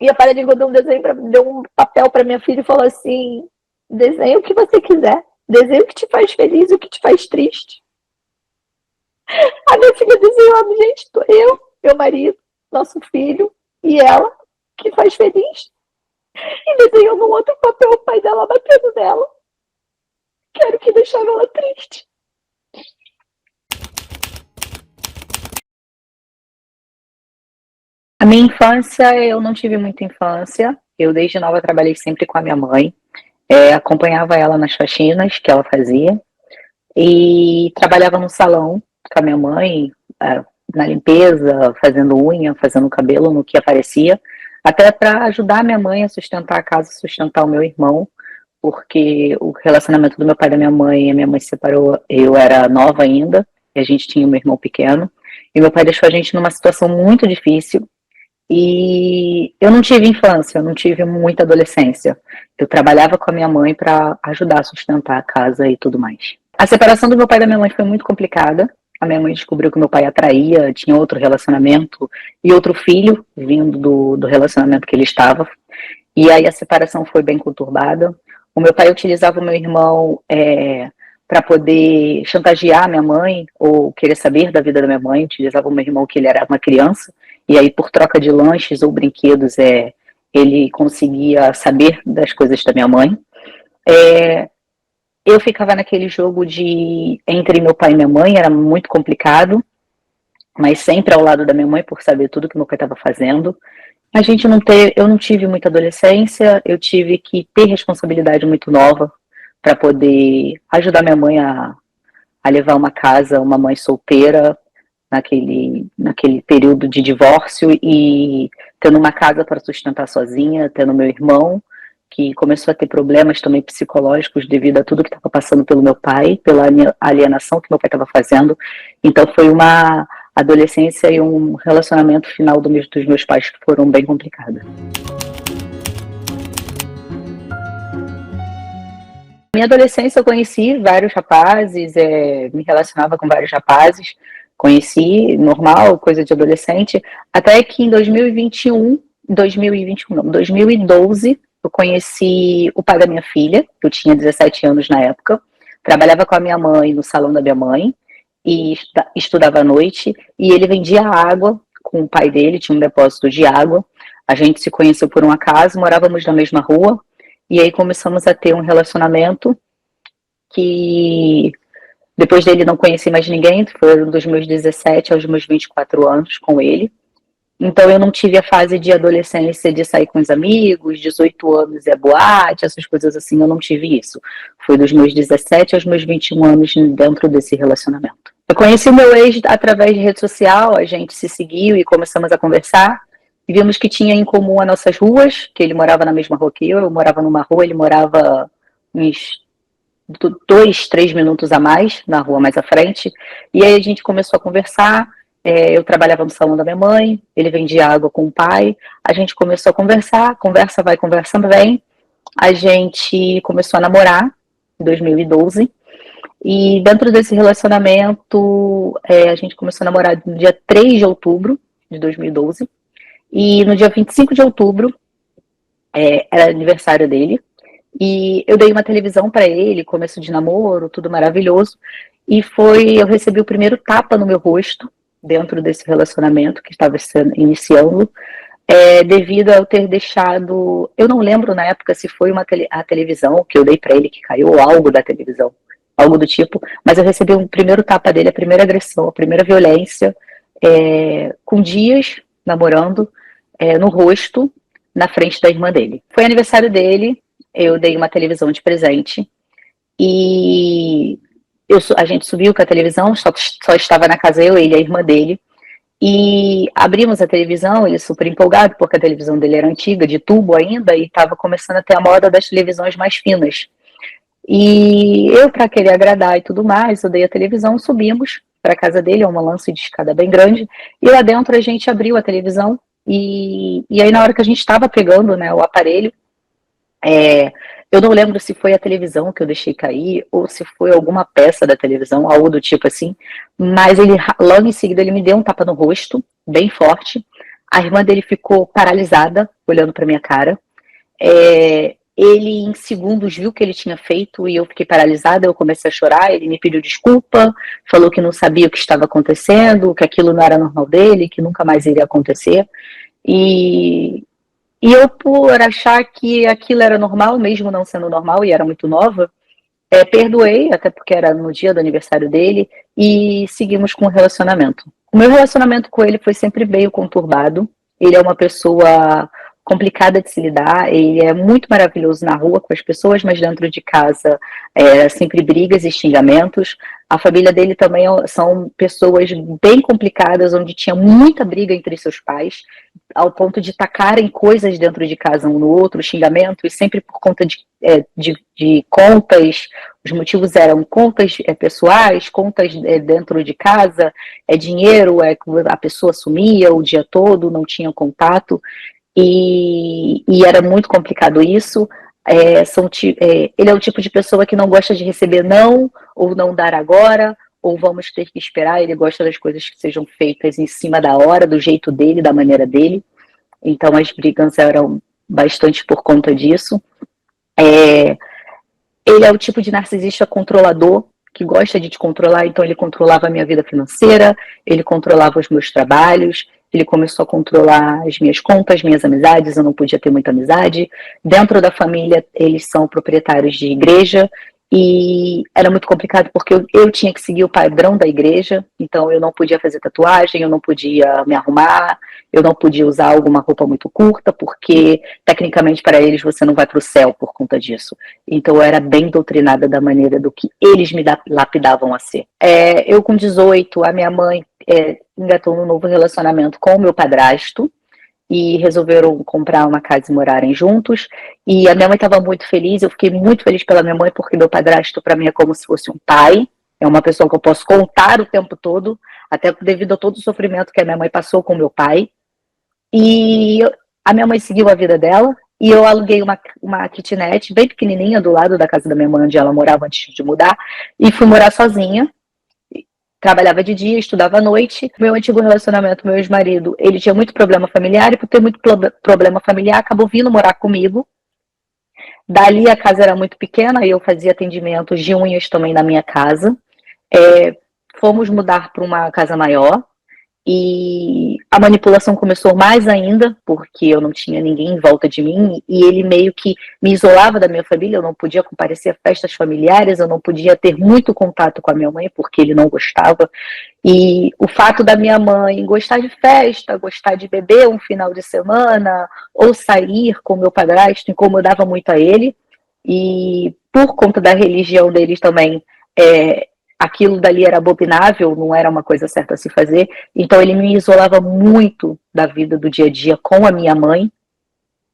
E a Paradigma deu um desenho, deu um papel para minha filha e falou assim: desenha o que você quiser, desenha o que te faz feliz e o que te faz triste. A minha filha desenhou, gente, eu, meu marido, nosso filho e ela, que faz feliz. E desenhou num outro papel o pai dela batendo nela, que era o que deixava ela triste. A minha infância, eu não tive muita infância. Eu, desde nova, trabalhei sempre com a minha mãe. Acompanhava ela nas faxinas que ela fazia. E trabalhava no salão com a minha mãe, na limpeza, fazendo unha, fazendo cabelo, no que aparecia. Até para ajudar a minha mãe a sustentar a casa, sustentar o meu irmão. Porque o relacionamento do meu pai e da minha mãe, a minha mãe se separou, eu era nova ainda, e a gente tinha um irmão pequeno. E meu pai deixou a gente numa situação muito difícil. E eu não tive infância, eu não tive muita adolescência. Eu trabalhava com a minha mãe para ajudar a sustentar a casa e tudo mais. A separação do meu pai e da minha mãe foi muito complicada. A minha mãe descobriu que o meu pai atraía, tinha outro relacionamento e outro filho vindo do relacionamento que ele estava. E aí a separação foi bem conturbada. O meu pai utilizava o meu irmão para poder chantagear minha mãe ou querer saber da vida da minha mãe. Utilizava o meu irmão que ele era uma criança e aí por troca de lanches ou brinquedos ele conseguia saber das coisas da minha mãe. Eu ficava naquele jogo de entre meu pai e minha mãe, era muito complicado, mas sempre ao lado da minha mãe por saber tudo que meu pai estava fazendo. A gente não teve, eu não tive muita adolescência, eu tive que ter responsabilidade muito nova para poder ajudar minha mãe a levar uma casa, uma mãe solteira naquele período de divórcio e tendo uma casa para sustentar sozinha, tendo meu irmão que começou a ter problemas também psicológicos devido a tudo que estava passando pelo meu pai, pela alienação que meu pai estava fazendo. Então foi uma adolescência e um relacionamento final dos meus pais que foram bem complicados. Na minha adolescência eu conheci vários rapazes, me relacionava com vários rapazes, conheci, normal, coisa de adolescente, até que em 2021 não, 2012, eu conheci o pai da minha filha, eu tinha 17 anos na época, trabalhava com a minha mãe no salão da minha mãe, e estudava à noite, e ele vendia água com o pai dele, tinha um depósito de água, a gente se conheceu por um acaso, morávamos na mesma rua, e aí começamos a ter um relacionamento que depois dele não conheci mais ninguém, foi dos meus 17 aos meus 24 anos com ele. Então eu não tive a fase de adolescência de sair com os amigos, 18 anos é boate, essas coisas assim, eu não tive isso. Foi dos meus 17 aos meus 21 anos dentro desse relacionamento. Eu conheci meu ex através de rede social, a gente se seguiu e começamos a conversar. E vimos que tinha em comum as nossas ruas, que ele morava na mesma rua que eu morava numa rua, ele morava uns 2, 3 minutos a mais, na rua mais à frente, e aí a gente começou a conversar, eu trabalhava no salão da minha mãe, ele vendia água com o pai, a gente começou a conversar, conversa vai, conversa vem, a gente começou a namorar em 2012, e dentro desse relacionamento, a gente começou a namorar no dia 3 de outubro de 2012, e no dia 25 de outubro, era aniversário dele, e eu dei uma televisão para ele, começo de namoro, tudo maravilhoso. E eu recebi o primeiro tapa no meu rosto, dentro desse relacionamento que estava iniciando, devido a eu ter deixado. Eu não lembro na época se foi a televisão que eu dei para ele que caiu, ou algo da televisão, algo do tipo, mas eu recebi o primeiro tapa dele, a primeira agressão, a primeira violência, com dias namorando, no rosto, na frente da irmã dele. Foi aniversário dele. Eu dei uma televisão de presente e a gente subiu com a televisão, só estava na casa eu, ele e a irmã dele, e abrimos a televisão, ele super empolgado, porque a televisão dele era antiga, de tubo ainda, e estava começando a ter a moda das televisões mais finas. E eu, para querer agradar e tudo mais, eu dei a televisão, subimos para a casa dele, é uma lance de escada bem grande, e lá dentro a gente abriu a televisão, e aí na hora que a gente estava pegando, né, o aparelho, eu não lembro se foi a televisão que eu deixei cair ou se foi alguma peça da televisão, algo do tipo assim, mas ele logo em seguida ele me deu um tapa no rosto, bem forte. A irmã dele ficou paralisada, olhando para minha cara. Ele, em segundos, viu o que ele tinha feito e eu fiquei paralisada. Eu comecei a chorar. Ele me pediu desculpa, falou que não sabia o que estava acontecendo, que aquilo não era normal dele, que nunca mais iria acontecer. E eu, por achar que aquilo era normal, mesmo não sendo normal, e era muito nova, perdoei, até porque era no dia do aniversário dele, e seguimos com o relacionamento. O meu relacionamento com ele foi sempre meio conturbado. Ele é uma pessoa complicada de se lidar, ele é muito maravilhoso na rua com as pessoas, mas dentro de casa sempre brigas e xingamentos. A família dele também são pessoas bem complicadas, onde tinha muita briga entre seus pais, ao ponto de tacarem coisas dentro de casa um no outro, xingamento, e sempre por conta de contas. Os motivos eram contas pessoais, contas dentro de casa, dinheiro, a pessoa sumia o dia todo, não tinha contato, e era muito complicado isso. Ele é o tipo de pessoa que não gosta de receber não, ou não dar agora, ou vamos ter que esperar. Ele gosta das coisas que sejam feitas em cima da hora, do jeito dele, da maneira dele. Então as brigas eram bastante por conta disso. Ele é o tipo de narcisista controlador, que gosta de te controlar. Então ele controlava a minha vida financeira, ele controlava os meus trabalhos, ele começou a controlar as minhas contas, minhas amizades. Eu não podia ter muita amizade. Dentro da família, eles são proprietários de igreja, e era muito complicado porque eu tinha que seguir o padrão da igreja. Então eu não podia fazer tatuagem, eu não podia me arrumar, eu não podia usar alguma roupa muito curta, porque tecnicamente para eles você não vai para o céu por conta disso. Então eu era bem doutrinada da maneira do que eles me lapidavam a ser. Eu com 18, a minha mãe engatou num novo relacionamento com o meu padrasto, e resolveram comprar uma casa e morarem juntos. E a minha mãe estava muito feliz, eu fiquei muito feliz pela minha mãe, porque meu padrasto para mim é como se fosse um pai, é uma pessoa que eu posso contar o tempo todo, até devido a todo o sofrimento que a minha mãe passou com meu pai. E a minha mãe seguiu a vida dela, e eu aluguei uma kitnet bem pequenininha do lado da casa da minha mãe, onde ela morava antes de mudar, e fui morar sozinha. Trabalhava de dia, estudava à noite. Meu antigo relacionamento, meu ex-marido, ele tinha muito problema familiar, e por ter muito problema familiar, acabou vindo morar comigo. Dali a casa era muito pequena, e eu fazia atendimentos de unhas também na minha casa. Fomos mudar para uma casa maior, e a manipulação começou mais ainda, porque eu não tinha ninguém em volta de mim, e ele meio que me isolava da minha família. Eu não podia comparecer a festas familiares, eu não podia ter muito contato com a minha mãe, porque ele não gostava. E o fato da minha mãe gostar de festa, gostar de beber um final de semana, ou sair com o meu padrasto, incomodava muito a ele. E por conta da religião deles também, aquilo dali era abominável, não era uma coisa certa a se fazer. Então ele me isolava muito da vida do dia a dia com a minha mãe,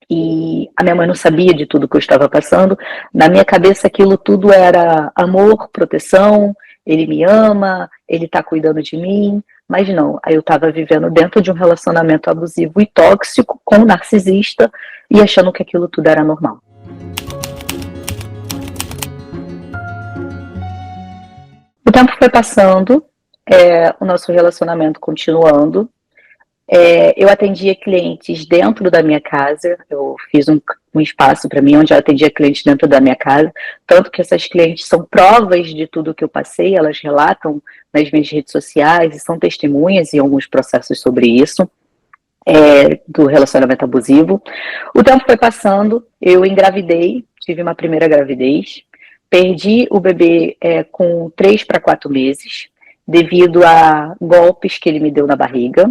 e a minha mãe não sabia de tudo que eu estava passando. Na minha cabeça aquilo tudo era amor, proteção, ele me ama, ele está cuidando de mim, mas não. Aí eu estava vivendo dentro de um relacionamento abusivo e tóxico com um narcisista, e achando que aquilo tudo era normal. O tempo foi passando, o nosso relacionamento continuando. Eu atendia clientes dentro da minha casa, eu fiz um espaço para mim onde eu atendia clientes dentro da minha casa, tanto que essas clientes são provas de tudo que eu passei, elas relatam nas minhas redes sociais e são testemunhas em alguns processos sobre isso, do relacionamento abusivo. O tempo foi passando, eu engravidei, tive uma primeira gravidez, perdi o bebê com 3 para 4 meses, devido a golpes que ele me deu na barriga.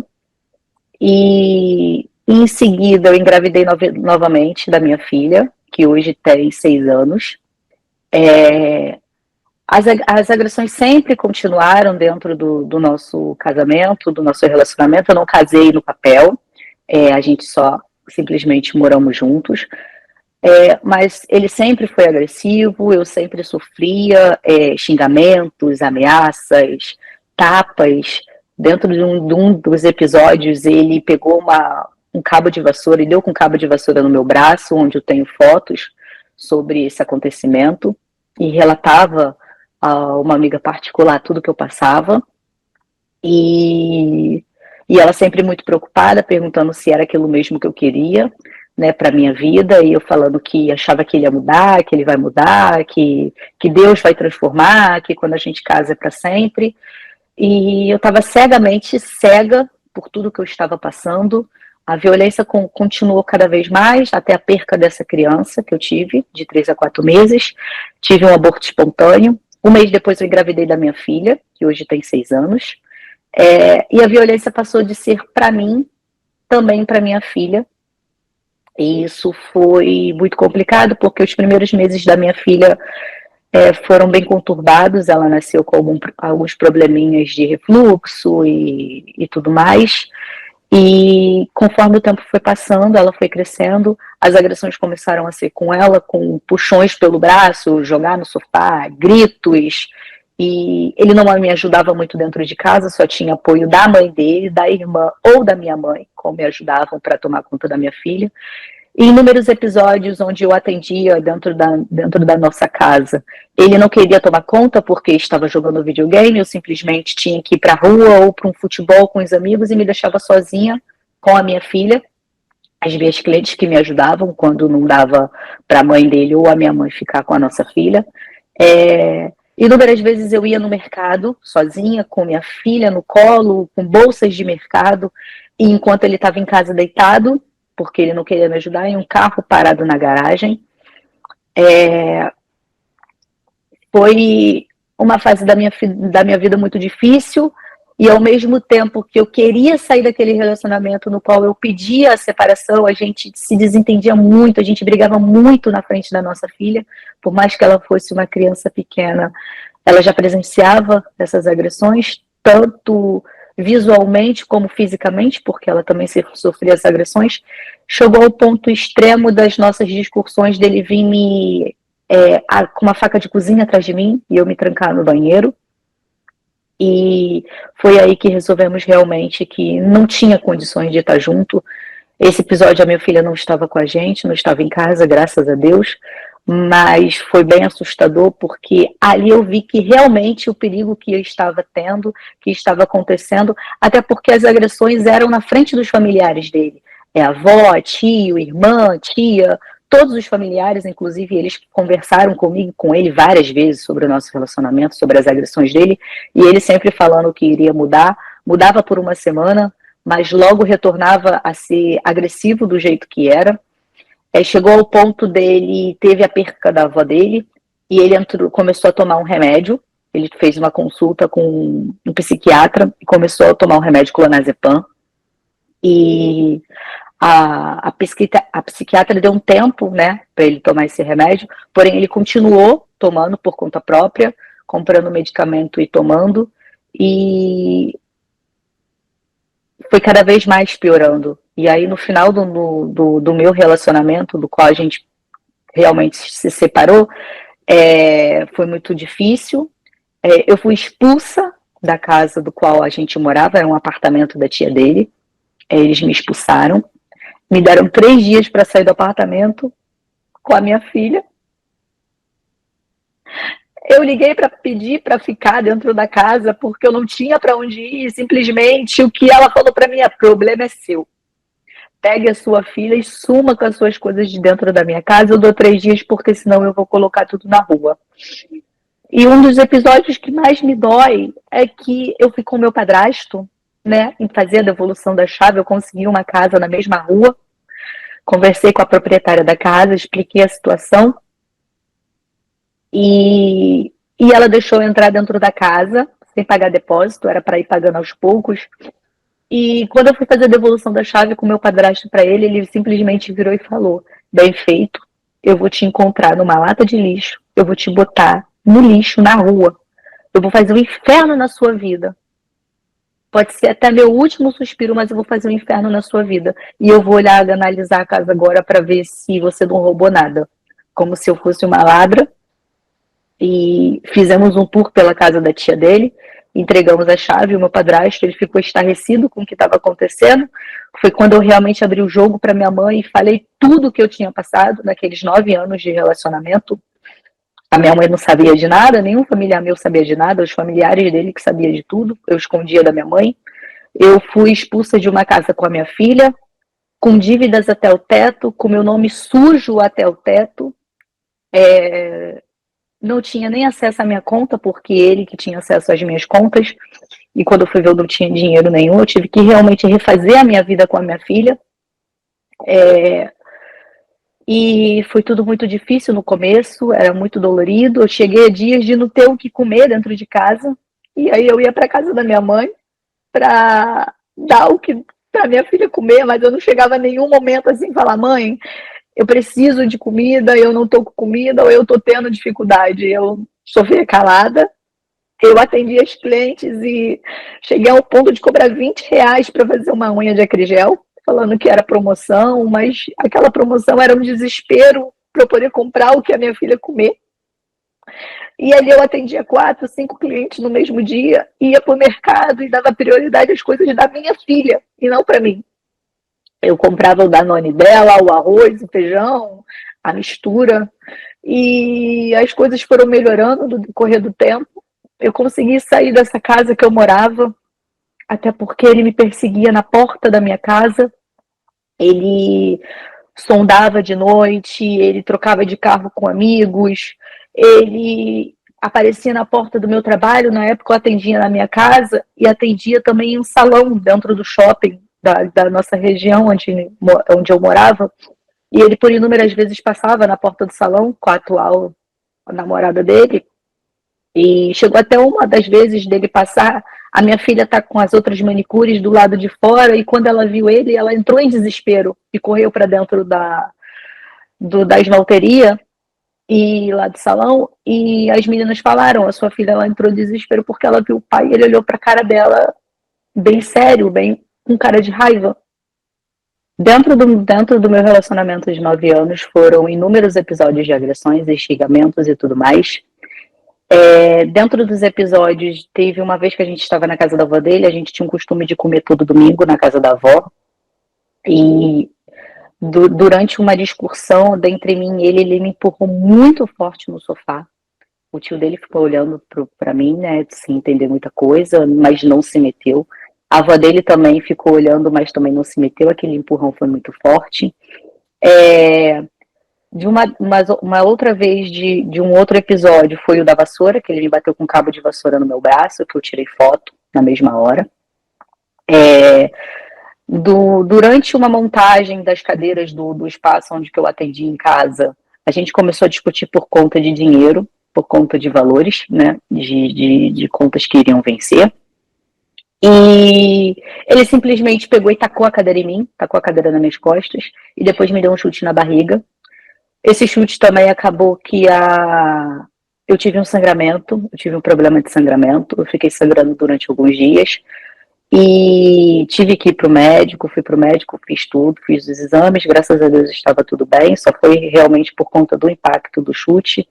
E em seguida eu engravidei novamente da minha filha, que hoje tem 6 anos. As agressões sempre continuaram dentro do nosso casamento, do nosso relacionamento. Eu não casei no papel, a gente só simplesmente moramos juntos. Mas ele sempre foi agressivo, eu sempre sofria xingamentos, ameaças, tapas. Dentro de um dos episódios, ele pegou um cabo de vassoura e deu com um cabo de vassoura no meu braço, onde eu tenho fotos sobre esse acontecimento, e relatava a uma amiga particular tudo que eu passava. E E ela sempre muito preocupada, perguntando se era aquilo mesmo que eu queria, né, para minha vida, e eu falando que achava que ele ia mudar, que ele vai mudar, que Deus vai transformar, que quando a gente casa é para sempre. E eu estava cegamente cega por tudo que eu estava passando. A violência continuou cada vez mais, até a perca dessa criança que eu tive, de 3 a 4 meses. Tive um aborto espontâneo. Um mês depois eu engravidei da minha filha, que hoje tem 6 anos. E a violência passou de ser para mim, também para minha filha. E isso foi muito complicado, porque os primeiros meses da minha filha foram bem conturbados. Ela nasceu com alguns probleminhas de refluxo e tudo mais. E conforme o tempo foi passando, ela foi crescendo, as agressões começaram a ser com ela, com puxões pelo braço, jogar no sofá, gritos. E ele não me ajudava muito dentro de casa, só tinha apoio da mãe dele, da irmã ou da minha mãe, como me ajudavam para tomar conta da minha filha. Em inúmeros episódios onde eu atendia dentro da nossa casa, ele não queria tomar conta porque estava jogando videogame, eu simplesmente tinha que ir para a rua ou para um futebol com os amigos e me deixava sozinha com a minha filha, as minhas clientes que me ajudavam quando não dava para a mãe dele ou a minha mãe ficar com a nossa filha. Inúmeras vezes eu ia no mercado sozinha, com minha filha no colo, com bolsas de mercado, e enquanto ele estava em casa deitado, porque ele não queria me ajudar, em um carro parado na garagem. Foi uma fase da minha vida muito difícil, e ao mesmo tempo que eu queria sair daquele relacionamento no qual eu pedia a separação, a gente se desentendia muito, a gente brigava muito na frente da nossa filha, por mais que ela fosse uma criança pequena, ela já presenciava essas agressões, tanto visualmente como fisicamente, porque ela também sofria essas agressões. Chegou ao ponto extremo das nossas discussões dele vir com uma faca de cozinha atrás de mim e eu me trancar no banheiro. E foi aí que resolvemos realmente que não tinha condições de estar junto. Esse episódio a minha filha não estava com a gente, não estava em casa, graças a Deus, mas foi bem assustador porque ali eu vi que realmente o perigo que eu estava tendo, que estava acontecendo, até porque as agressões eram na frente dos familiares dele. Avó, tio, irmã, tia, todos os familiares, inclusive eles conversaram comigo, com ele várias vezes sobre o nosso relacionamento, sobre as agressões dele, e ele sempre falando que iria mudar, mudava por uma semana, mas logo retornava a ser agressivo do jeito que era. Chegou ao ponto dele, teve a perca da avó dele, e ele começou a tomar um remédio. Ele fez uma consulta com um psiquiatra e começou a tomar um remédio clonazepam. E a psiquiatra deu um tempo, né, para ele tomar esse remédio, porém ele continuou tomando por conta própria, comprando medicamento e tomando, e foi cada vez mais piorando. E aí, no final do meu relacionamento, do qual a gente realmente se separou, foi muito difícil. Eu fui expulsa da casa do qual a gente morava, era um apartamento da tia dele. Eles me expulsaram. Me deram 3 dias para sair do apartamento com a minha filha. Eu liguei para pedir para ficar dentro da casa porque eu não tinha para onde ir. Simplesmente o que ela falou para mim é: problema é seu. Pegue a sua filha e suma com as suas coisas de dentro da minha casa. Eu dou 3 dias porque senão eu vou colocar tudo na rua. E um dos episódios que mais me dói é que eu fui com o meu padrasto, né, em fazer a devolução da chave. Eu consegui uma casa na mesma rua. Conversei com a proprietária da casa, expliquei a situação. E ela deixou eu entrar dentro da casa, sem pagar depósito, era para ir pagando aos poucos. E quando eu fui fazer a devolução da chave com o meu padrasto para ele, ele simplesmente virou e falou: bem feito, eu vou te encontrar numa lata de lixo, eu vou te botar no lixo, na rua, eu vou fazer um inferno na sua vida. Pode ser até meu último suspiro, mas eu vou fazer um inferno na sua vida. E eu vou olhar, analisar a casa agora para ver se você não roubou nada. Como se eu fosse uma ladra. E fizemos um tour pela casa da tia dele, entregamos a chave. O meu padrasto, ele ficou estarrecido com o que estava acontecendo. Foi quando eu realmente abri o jogo para minha mãe e falei tudo o que eu tinha passado naqueles 9 anos de relacionamento. A minha mãe não sabia de nada, nenhum familiar meu sabia de nada, os familiares dele que sabiam de tudo, eu escondia da minha mãe. Eu fui expulsa de uma casa com a minha filha, com dívidas até o teto, com meu nome sujo até o teto. Não tinha nem acesso à minha conta, porque ele que tinha acesso às minhas contas. E quando eu fui ver, eu não tinha dinheiro nenhum. Eu tive que realmente refazer a minha vida com a minha filha. E foi tudo muito difícil no começo, era muito dolorido. Eu cheguei a dias de não ter o que comer dentro de casa. E aí eu ia para casa da minha mãe para dar o que para minha filha comer, mas eu não chegava em nenhum momento assim falar: mãe, eu preciso de comida, eu não tô com comida, ou eu tô tendo dificuldade. Eu sofria calada. Eu atendia as clientes e cheguei ao ponto de cobrar R$ 20 para fazer uma unha de acrigel, falando que era promoção, mas aquela promoção era um desespero para eu poder comprar o que a minha filha comer. E ali eu atendia 4, 5 clientes no mesmo dia, ia para o mercado e dava prioridade às coisas da minha filha e não para mim. Eu comprava o Danone dela, o arroz, o feijão, a mistura, e as coisas foram melhorando no decorrer do tempo. Eu consegui sair dessa casa que eu morava, até porque ele me perseguia na porta da minha casa, ele sondava de noite, ele trocava de carro com amigos, ele aparecia na porta do meu trabalho. Na época eu atendia na minha casa e atendia também em um salão dentro do shopping da nossa região onde eu morava, e ele por inúmeras vezes passava na porta do salão com a atual namorada dele. E chegou até uma das vezes dele passar, a minha filha tá com as outras manicures do lado de fora, e quando ela viu ele, ela entrou em desespero e correu para dentro da esmalteria e lá do salão, e as meninas falaram: a sua filha, ela entrou em desespero porque ela viu o pai, e ele olhou para a cara dela bem sério, bem com cara de raiva. Dentro do meu relacionamento de 9 anos, foram inúmeros episódios de agressões, xingamentos e tudo mais. Dentro dos episódios, teve uma vez que a gente estava na casa da avó dele, a gente tinha um costume de comer todo domingo na casa da avó, e durante uma discussão entre mim e ele me empurrou muito forte no sofá. O tio dele ficou olhando para mim, né, sem entender muita coisa, mas não se meteu. A avó dele também ficou olhando, mas também não se meteu. Aquele empurrão foi muito forte. De uma outra vez, de um outro episódio, foi o da vassoura, que ele me bateu com um cabo de vassoura no meu braço, que eu tirei foto na mesma hora. Durante uma montagem das cadeiras do espaço onde que eu atendi em casa, a gente começou a discutir por conta de dinheiro, por conta de valores, né, de contas que iriam vencer. E ele simplesmente pegou e tacou a cadeira em mim, tacou a cadeira nas minhas costas, e depois me deu um chute na barriga. Esse chute também acabou que eu tive um sangramento, eu tive um problema de sangramento, eu fiquei sangrando durante alguns dias, e tive que ir para o médico, fui para o médico, fiz tudo, fiz os exames, graças a Deus estava tudo bem, só foi realmente por conta do impacto do chute.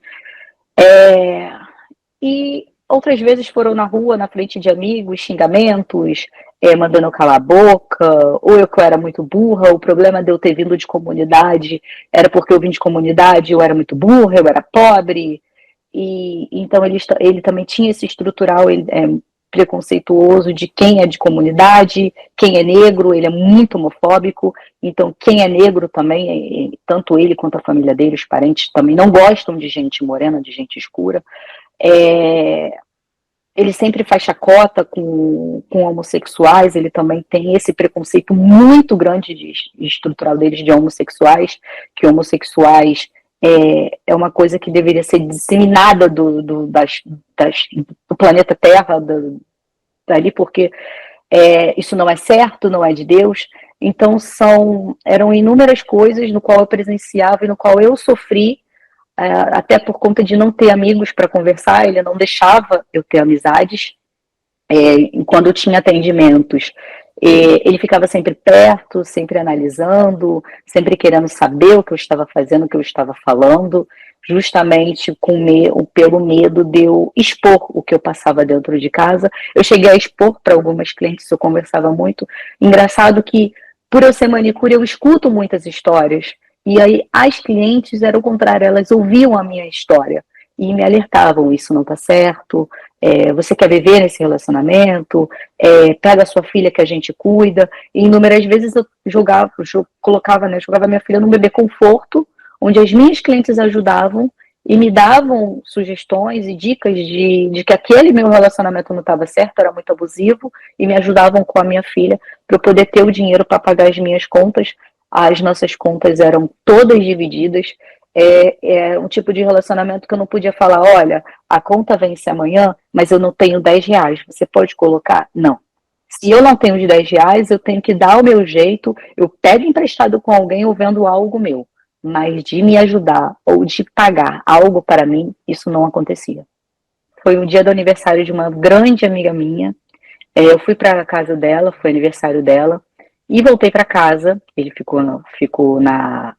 E outras vezes foram na rua, na frente de amigos, xingamentos, mandando eu calar a boca, ou eu que eu era muito burra. O problema de eu ter vindo de comunidade era porque eu vim de comunidade, eu era muito burra, eu era pobre, e então ele também tinha esse estrutural preconceituoso de quem é de comunidade, quem é negro. Ele é muito homofóbico, então quem é negro também, tanto ele quanto a família dele, os parentes também não gostam de gente morena, de gente escura. Ele sempre faz chacota com homossexuais. Ele também tem esse preconceito muito grande estrutural deles de homossexuais, que homossexuais é uma coisa que deveria ser disseminada do planeta Terra, dali, porque isso não é certo, não é de Deus. Então eram inúmeras coisas no qual eu presenciava e no qual eu sofri, até por conta de não ter amigos para conversar. Ele não deixava eu ter amizades. Quando eu tinha atendimentos, ele ficava sempre perto, sempre analisando, sempre querendo saber o que eu estava fazendo, o que eu estava falando, justamente pelo medo de eu expor o que eu passava dentro de casa. Eu cheguei a expor para algumas clientes, eu conversava muito. Engraçado que, por eu ser manicure, eu escuto muitas histórias, e aí as clientes era o contrário, elas ouviam a minha história. e me alertavam, isso não está certo, você quer viver nesse relacionamento, pega a sua filha que a gente cuida, e inúmeras vezes eu colocava, né, jogava minha filha num bebê conforto, onde as minhas clientes ajudavam e me davam sugestões e dicas de que aquele meu relacionamento não estava certo, era muito abusivo, e me ajudavam com a minha filha para eu poder ter o dinheiro para pagar as minhas contas. As nossas contas eram todas divididas. É um tipo de relacionamento que eu não podia falar, olha, a conta vence amanhã, mas eu não tenho R$ 10, você pode colocar? Não. Se eu não tenho os R$ 10, eu tenho que dar o meu jeito, eu pego emprestado com alguém ou vendo algo meu. Mas de me ajudar ou de pagar algo para mim, isso não acontecia. Foi um dia do aniversário de uma grande amiga minha. Eu fui para a casa dela, foi aniversário dela, e voltei para casa. Ele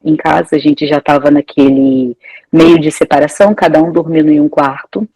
em casa, a gente já estava naquele meio de separação, cada um dormindo em um quarto.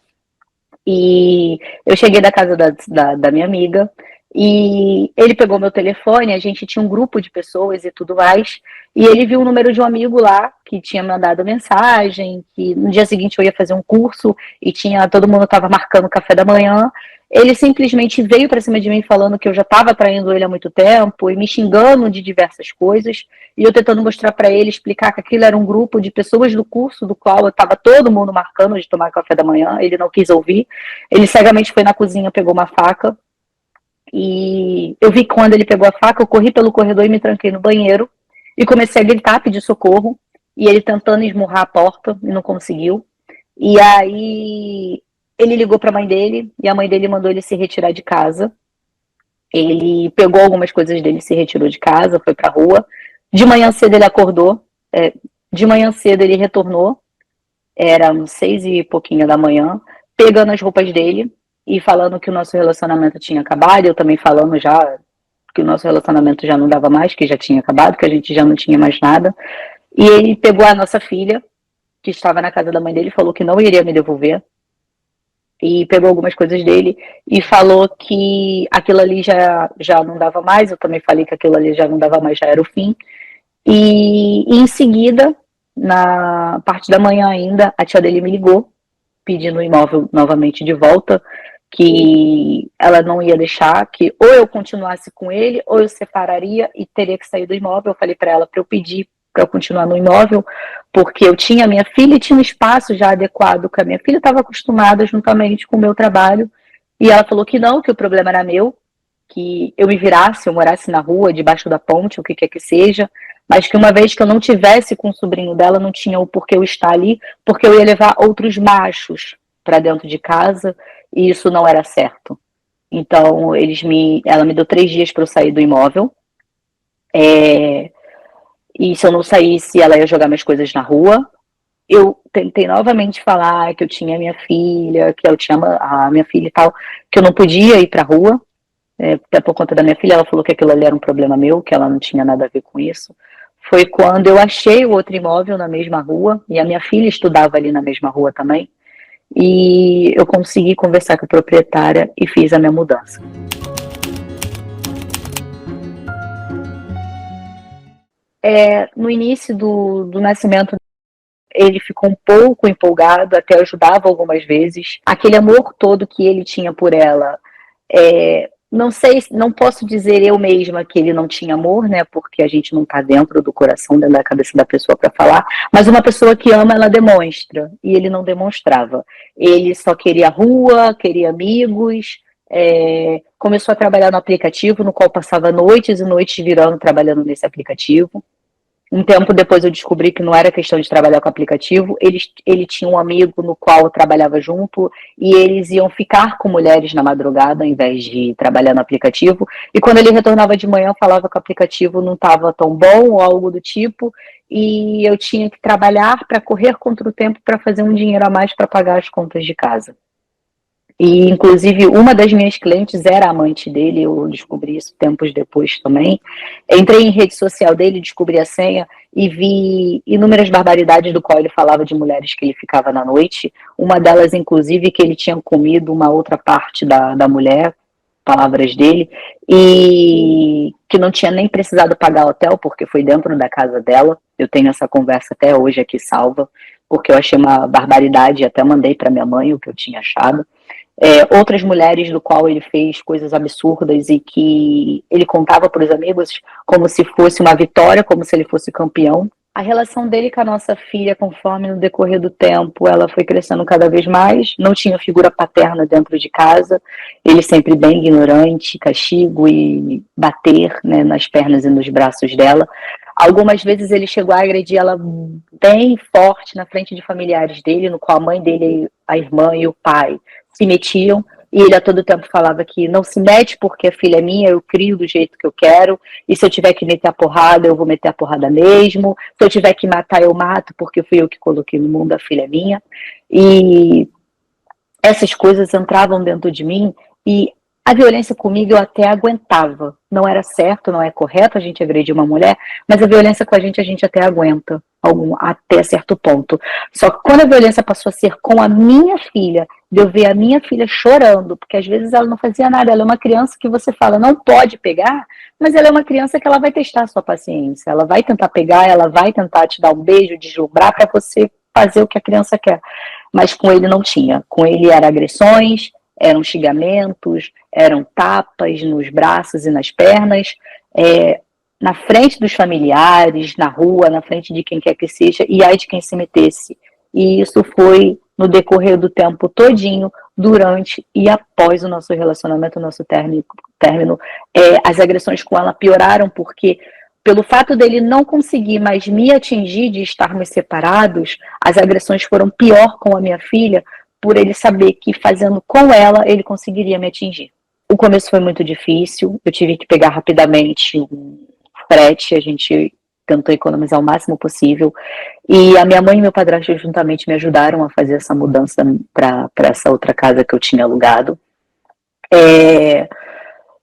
E eu cheguei da casa da minha amiga, e ele pegou meu telefone, a gente tinha um grupo de pessoas e tudo mais, e ele viu o número de um amigo lá que tinha mandado mensagem, que no dia seguinte eu ia fazer um curso e todo mundo estava marcando o café da manhã. Ele simplesmente veio para cima de mim falando que eu já estava traindo ele há muito tempo e me xingando de diversas coisas, e eu tentando mostrar para ele, explicar que aquilo era um grupo de pessoas do curso do qual estava todo mundo marcando de tomar café da manhã. Ele não quis ouvir. Ele cegamente foi na cozinha, pegou uma faca, e eu vi que quando ele pegou a faca, eu corri pelo corredor e me tranquei no banheiro e comecei a gritar, pedir socorro, e ele tentando esmurrar a porta e não conseguiu. E aí ele ligou para a mãe dele, e a mãe dele mandou ele se retirar de casa. Ele pegou algumas coisas dele, se retirou de casa, foi para a rua. De manhã cedo ele acordou, de manhã cedo ele retornou, era 6 e pouquinho da manhã, pegando as roupas dele e falando que o nosso relacionamento tinha acabado. Eu também falando já que o nosso relacionamento já não dava mais, que já tinha acabado, que a gente já não tinha mais nada. E ele pegou a nossa filha, que estava na casa da mãe dele, falou que não iria me devolver, e pegou algumas coisas dele e falou que aquilo ali já não dava mais. Eu também falei que aquilo ali já não dava mais, já era o fim. E em seguida, na parte da manhã ainda, a tia dele me ligou, pedindo o imóvel novamente de volta, que ela não ia deixar, que ou eu continuasse com ele, ou eu separaria e teria que sair do imóvel. Eu falei para ela para eu pedir para eu continuar no imóvel, porque eu tinha minha filha e tinha um espaço já adequado, que a minha filha estava acostumada juntamente com o meu trabalho, e ela falou que não, que o problema era meu, que eu me virasse, eu morasse na rua, debaixo da ponte, o que quer que seja, mas que uma vez que eu não tivesse com o sobrinho dela, não tinha o porquê eu estar ali, porque eu ia levar outros machos para dentro de casa, e isso não era certo. Então, ela me deu 3 dias para eu sair do imóvel, e se eu não saísse, ela ia jogar minhas coisas na rua. Eu tentei novamente falar que eu tinha minha filha, que eu tinha a minha filha e tal, que eu não podia ir para a rua, até por conta da minha filha. Ela falou que aquilo ali era um problema meu, que ela não tinha nada a ver com isso. Foi quando eu achei o outro imóvel na mesma rua, e a minha filha estudava ali na mesma rua também, e eu consegui conversar com a proprietária e fiz a minha mudança. No início do nascimento, ele ficou um pouco empolgado, até ajudava algumas vezes. Aquele amor todo que ele tinha por ela, não sei, não posso dizer eu mesma que ele não tinha amor, né? Porque a gente não está dentro do coração, dentro da cabeça da pessoa para falar. Mas uma pessoa que ama, ela demonstra. E ele não demonstrava. Ele só queria rua, queria amigos. Começou a trabalhar no aplicativo, no qual passava noites e noites virando trabalhando nesse aplicativo. Um tempo depois eu descobri que não era questão de trabalhar com aplicativo. Ele tinha um amigo no qual eu trabalhava junto, e eles iam ficar com mulheres na madrugada ao invés de trabalhar no aplicativo. E quando ele retornava de manhã, falava que o aplicativo não estava tão bom ou algo do tipo, e eu tinha que trabalhar para correr contra o tempo para fazer um dinheiro a mais para pagar as contas de casa. E, inclusive, uma das minhas clientes era amante dele, eu descobri isso tempos depois também. Entrei em rede social dele, descobri a senha e vi inúmeras barbaridades do qual ele falava de mulheres que ele ficava na noite. Uma delas, inclusive, que ele tinha comido uma outra parte da mulher. palavras dele, e que não tinha nem precisado pagar hotel, porque foi dentro da casa dela. Eu tenho essa conversa até hoje aqui salva, porque eu achei uma barbaridade, até mandei para minha mãe o que eu tinha achado. Outras mulheres do qual ele fez coisas absurdas e que ele contava para os amigos como se fosse uma vitória, como se ele fosse campeão. A relação dele com a nossa filha, conforme no decorrer do tempo, ela foi crescendo cada vez mais. Não tinha figura paterna dentro de casa. Ele sempre bem ignorante, castigo e bater, né, nas pernas e nos braços dela. Algumas vezes ele chegou a agredir ela bem forte na frente de familiares dele, no qual a mãe dele, a irmã e o pai se metiam. E ele a todo tempo falava que não se mete porque a filha é minha, eu crio do jeito que eu quero, e se eu tiver que meter a porrada, eu vou meter a porrada mesmo, se eu tiver que matar, eu mato, porque fui eu que coloquei no mundo, a filha é minha. E essas coisas entravam dentro de mim, e a violência comigo eu até aguentava. Não era certo, não é correto a gente agredir uma mulher, mas a violência com a gente até aguenta, até certo ponto. Só que quando a violência passou a ser com a minha filha, de eu ver a minha filha chorando, porque às vezes ela não fazia nada, ela é uma criança que você fala, não pode pegar, mas ela é uma criança que ela vai testar a sua paciência, ela vai tentar pegar, ela vai tentar te dar um beijo, deslumbrar para você fazer o que a criança quer. Mas com ele não tinha. Com ele eram agressões, eram xingamentos, eram tapas nos braços e nas pernas, na frente dos familiares, na rua, na frente de quem quer que seja, e ai de quem se metesse. E isso foi no decorrer do tempo todinho, durante e após o nosso relacionamento, o nosso término. As agressões com ela pioraram, porque pelo fato dele não conseguir mais me atingir, de estarmos separados, as agressões foram pior com a minha filha, por ele saber que fazendo com ela, ele conseguiria me atingir. O começo foi muito difícil, eu tive que pegar rapidamente um frete, a gente tentou economizar o máximo possível, e a minha mãe e meu padrasto juntamente me ajudaram a fazer essa mudança para essa outra casa que eu tinha alugado.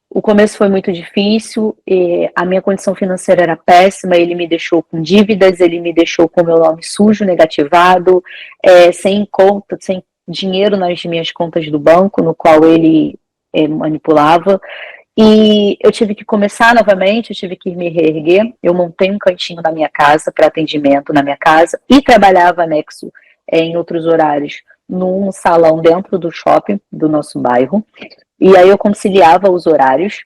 O começo foi muito difícil, a minha condição financeira era péssima, ele me deixou com dívidas, ele me deixou com meu nome sujo, negativado, sem conta, sem dinheiro nas minhas contas do banco, no qual ele manipulava, e eu tive que começar novamente, eu tive que me reerguer. Eu montei um cantinho na minha casa, para atendimento na minha casa, e trabalhava anexo em outros horários, num salão dentro do shopping do nosso bairro. E aí eu conciliava os horários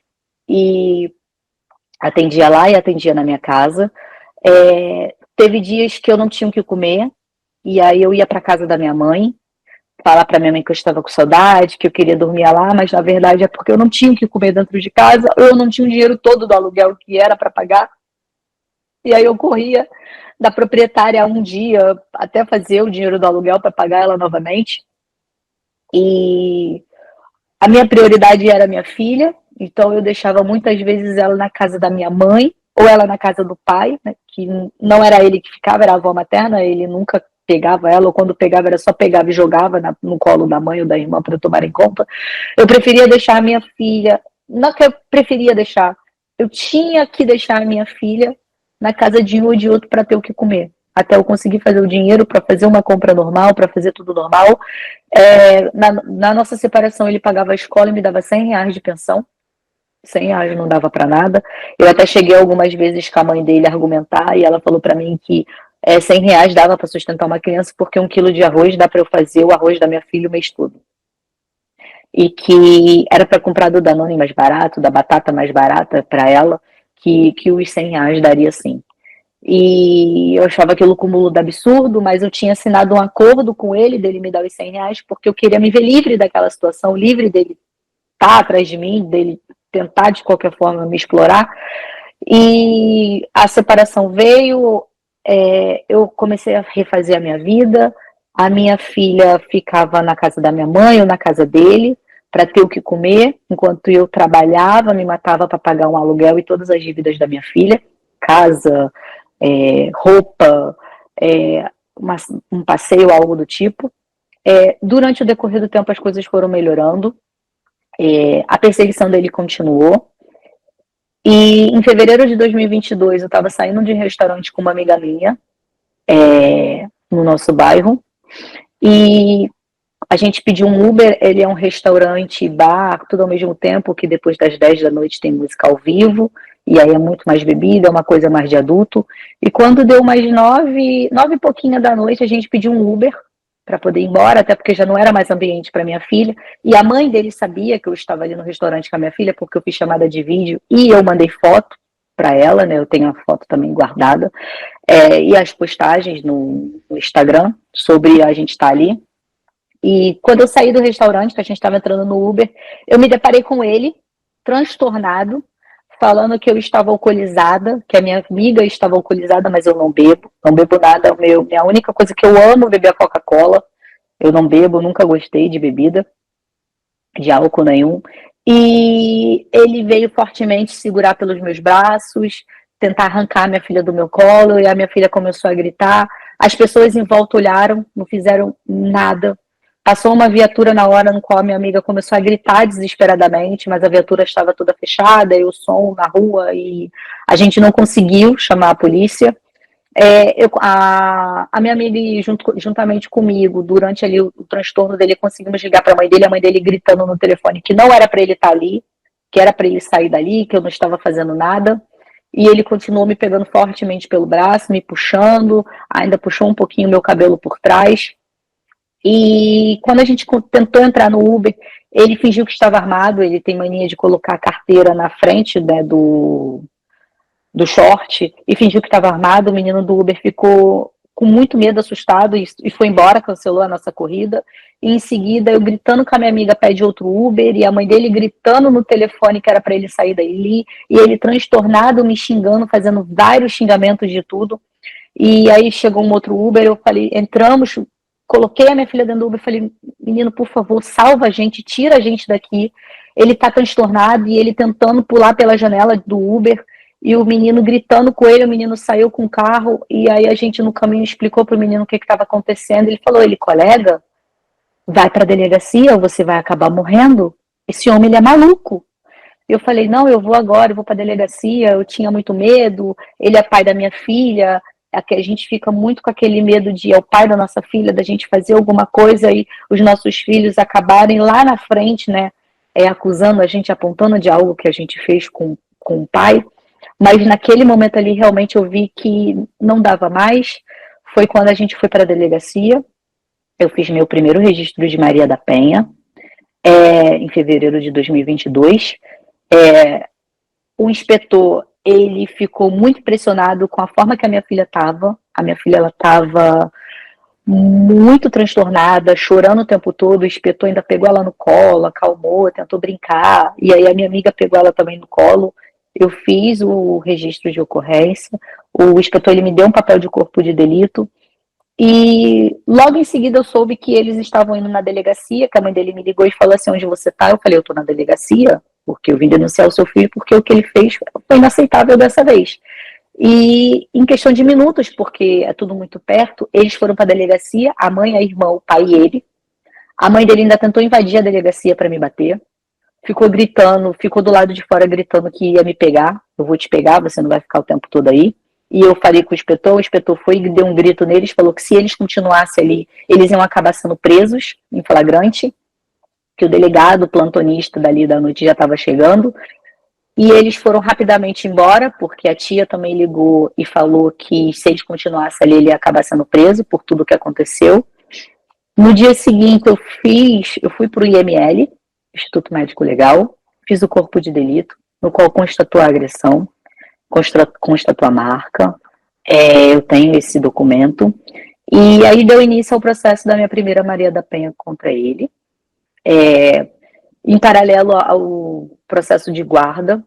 e atendia lá e atendia na minha casa. Teve dias que eu não tinha o que comer, e aí eu ia para casa da minha mãe, falar para minha mãe que eu estava com saudade, que eu queria dormir lá, mas na verdade é porque eu não tinha o que comer dentro de casa, ou eu não tinha o dinheiro todo do aluguel que era para pagar. E aí eu corria da proprietária um dia até fazer o dinheiro do aluguel para pagar ela novamente. E a minha prioridade era minha filha, então eu deixava muitas vezes ela na casa da minha mãe, ou ela na casa do pai, né, que não era ele que ficava, era a avó materna, ele nunca pegava ela, ou quando pegava era só pegava e jogava no colo da mãe ou da irmã para tomar em conta. Eu preferia deixar a minha filha, não que eu preferia deixar, eu tinha que deixar a minha filha na casa de um ou de outro para ter o que comer, até eu conseguir fazer o dinheiro para fazer uma compra normal, para fazer tudo normal. Na nossa separação ele pagava a escola e me dava R$100 de pensão. R$100 não dava para nada. Eu até cheguei algumas vezes com a mãe dele a argumentar, e ela falou para mim que R$100 dava para sustentar uma criança, porque 1 quilo de arroz dá para eu fazer o arroz da minha filha o mês todo. E que era para comprar do Danone mais barato, da batata mais barata para ela, que os R$100 daria sim. E eu achava aquilo cúmulo de absurdo, mas eu tinha assinado um acordo com ele, dele me dar os R$100, porque eu queria me ver livre daquela situação, livre dele estar atrás de mim, dele tentar de qualquer forma me explorar. E a separação veio, eu comecei a refazer a minha vida, a minha filha ficava na casa da minha mãe ou na casa dele, para ter o que comer, enquanto eu trabalhava, me matava para pagar um aluguel e todas as dívidas da minha filha, casa, roupa, um passeio, algo do tipo. Durante o decorrer do tempo as coisas foram melhorando, a perseguição dele continuou, e em fevereiro de 2022 eu estava saindo de um restaurante com uma amiga minha, no nosso bairro, e A gente pediu um Uber, ele é um restaurante, bar, tudo ao mesmo tempo, que depois das 10 da noite tem música ao vivo, e aí é muito mais bebida, é uma coisa mais de adulto. E quando deu mais 9 e pouquinho da noite, a gente pediu um Uber para poder ir embora, até porque já não era mais ambiente para minha filha. E a mãe dele sabia que eu estava ali no restaurante com a minha filha, porque eu fiz chamada de vídeo e eu mandei foto para ela, né? Eu tenho a foto também guardada, e as postagens no Instagram sobre a gente estar ali. E quando eu saí do restaurante, que a gente estava entrando no Uber, eu me deparei com ele, transtornado, falando que eu estava alcoolizada, que a minha amiga estava alcoolizada, mas eu não bebo nada. A única coisa que eu amo é beber a Coca-Cola. Eu não bebo, nunca gostei de bebida, de álcool nenhum. E ele veio fortemente segurar pelos meus braços, tentar arrancar minha filha do meu colo, e a minha filha começou a gritar. As pessoas em volta olharam, não fizeram nada. Passou uma viatura na hora no qual a minha amiga começou a gritar desesperadamente, mas a viatura estava toda fechada e o som na rua, e a gente não conseguiu chamar a polícia. A minha amiga, juntamente comigo, durante ali o transtorno dele, conseguimos ligar para a mãe dele gritando no telefone que não era para ele estar ali, que era para ele sair dali, que eu não estava fazendo nada. E ele continuou me pegando fortemente pelo braço, me puxando, ainda puxou um pouquinho meu cabelo por trás. E quando a gente tentou entrar no Uber, ele fingiu que estava armado. Ele tem mania de colocar a carteira na frente, né, do short, e fingiu que estava armado. O menino do Uber ficou com muito medo, assustado, e foi embora, cancelou a nossa corrida. E em seguida, eu gritando com a minha amiga, pede outro Uber, e a mãe dele gritando no telefone que era para ele sair dali, e ele transtornado, me xingando, fazendo vários xingamentos de tudo. E aí chegou um outro Uber, eu falei, entramos, coloquei a minha filha dentro do Uber, falei, menino, por favor, salva a gente, tira a gente daqui. Ele tá transtornado, e ele tentando pular pela janela do Uber, e o menino gritando com ele. O menino saiu com o carro, e aí a gente no caminho explicou pro menino o que estava acontecendo. Ele falou, colega, vai pra delegacia ou você vai acabar morrendo. Esse homem, ele é maluco. Eu falei, não, eu vou agora, eu vou pra delegacia, eu tinha muito medo, ele é pai da minha filha. Aqui a gente fica muito com aquele medo de é o pai da nossa filha, da gente fazer alguma coisa e os nossos filhos acabarem lá na frente, né, acusando a gente, apontando de algo que a gente fez com o pai. Mas naquele momento ali, realmente eu vi que não dava mais. Foi quando a gente foi para a delegacia. Eu fiz meu primeiro registro de Maria da Penha, em fevereiro de 2022. O inspetor, ele ficou muito impressionado com a forma que a minha filha estava. A minha filha, ela estava muito transtornada, chorando o tempo todo. O inspetor ainda pegou ela no colo, acalmou, tentou brincar. E aí a minha amiga pegou ela também no colo. Eu fiz o registro de ocorrência. O inspetor, ele me deu um papel de corpo de delito. E logo em seguida eu soube que eles estavam indo na delegacia, que a mãe dele me ligou e falou assim, onde você tá? Eu falei, eu tô na delegacia, porque eu vim denunciar o seu filho, porque o que ele fez foi inaceitável dessa vez. E em questão de minutos, porque é tudo muito perto, eles foram para a delegacia, a mãe, a irmã, o pai e ele. A mãe dele ainda tentou invadir a delegacia para me bater. Ficou gritando, ficou do lado de fora gritando que ia me pegar. Eu vou te pegar, você não vai ficar o tempo todo aí. E eu falei com o inspetor foi e deu um grito neles, falou que se eles continuassem ali, eles iam acabar sendo presos em flagrante, que o delegado, o plantonista dali da noite já estava chegando. E eles foram rapidamente embora, porque a tia também ligou e falou que se eles continuassem ali, ele ia acabar sendo preso por tudo que aconteceu. No dia seguinte eu fui para o IML, Instituto Médico Legal, fiz o corpo de delito, no qual constatou a agressão, constatou a marca, eu tenho esse documento, e aí deu início ao processo da minha primeira Maria da Penha contra ele, em paralelo ao processo de guarda,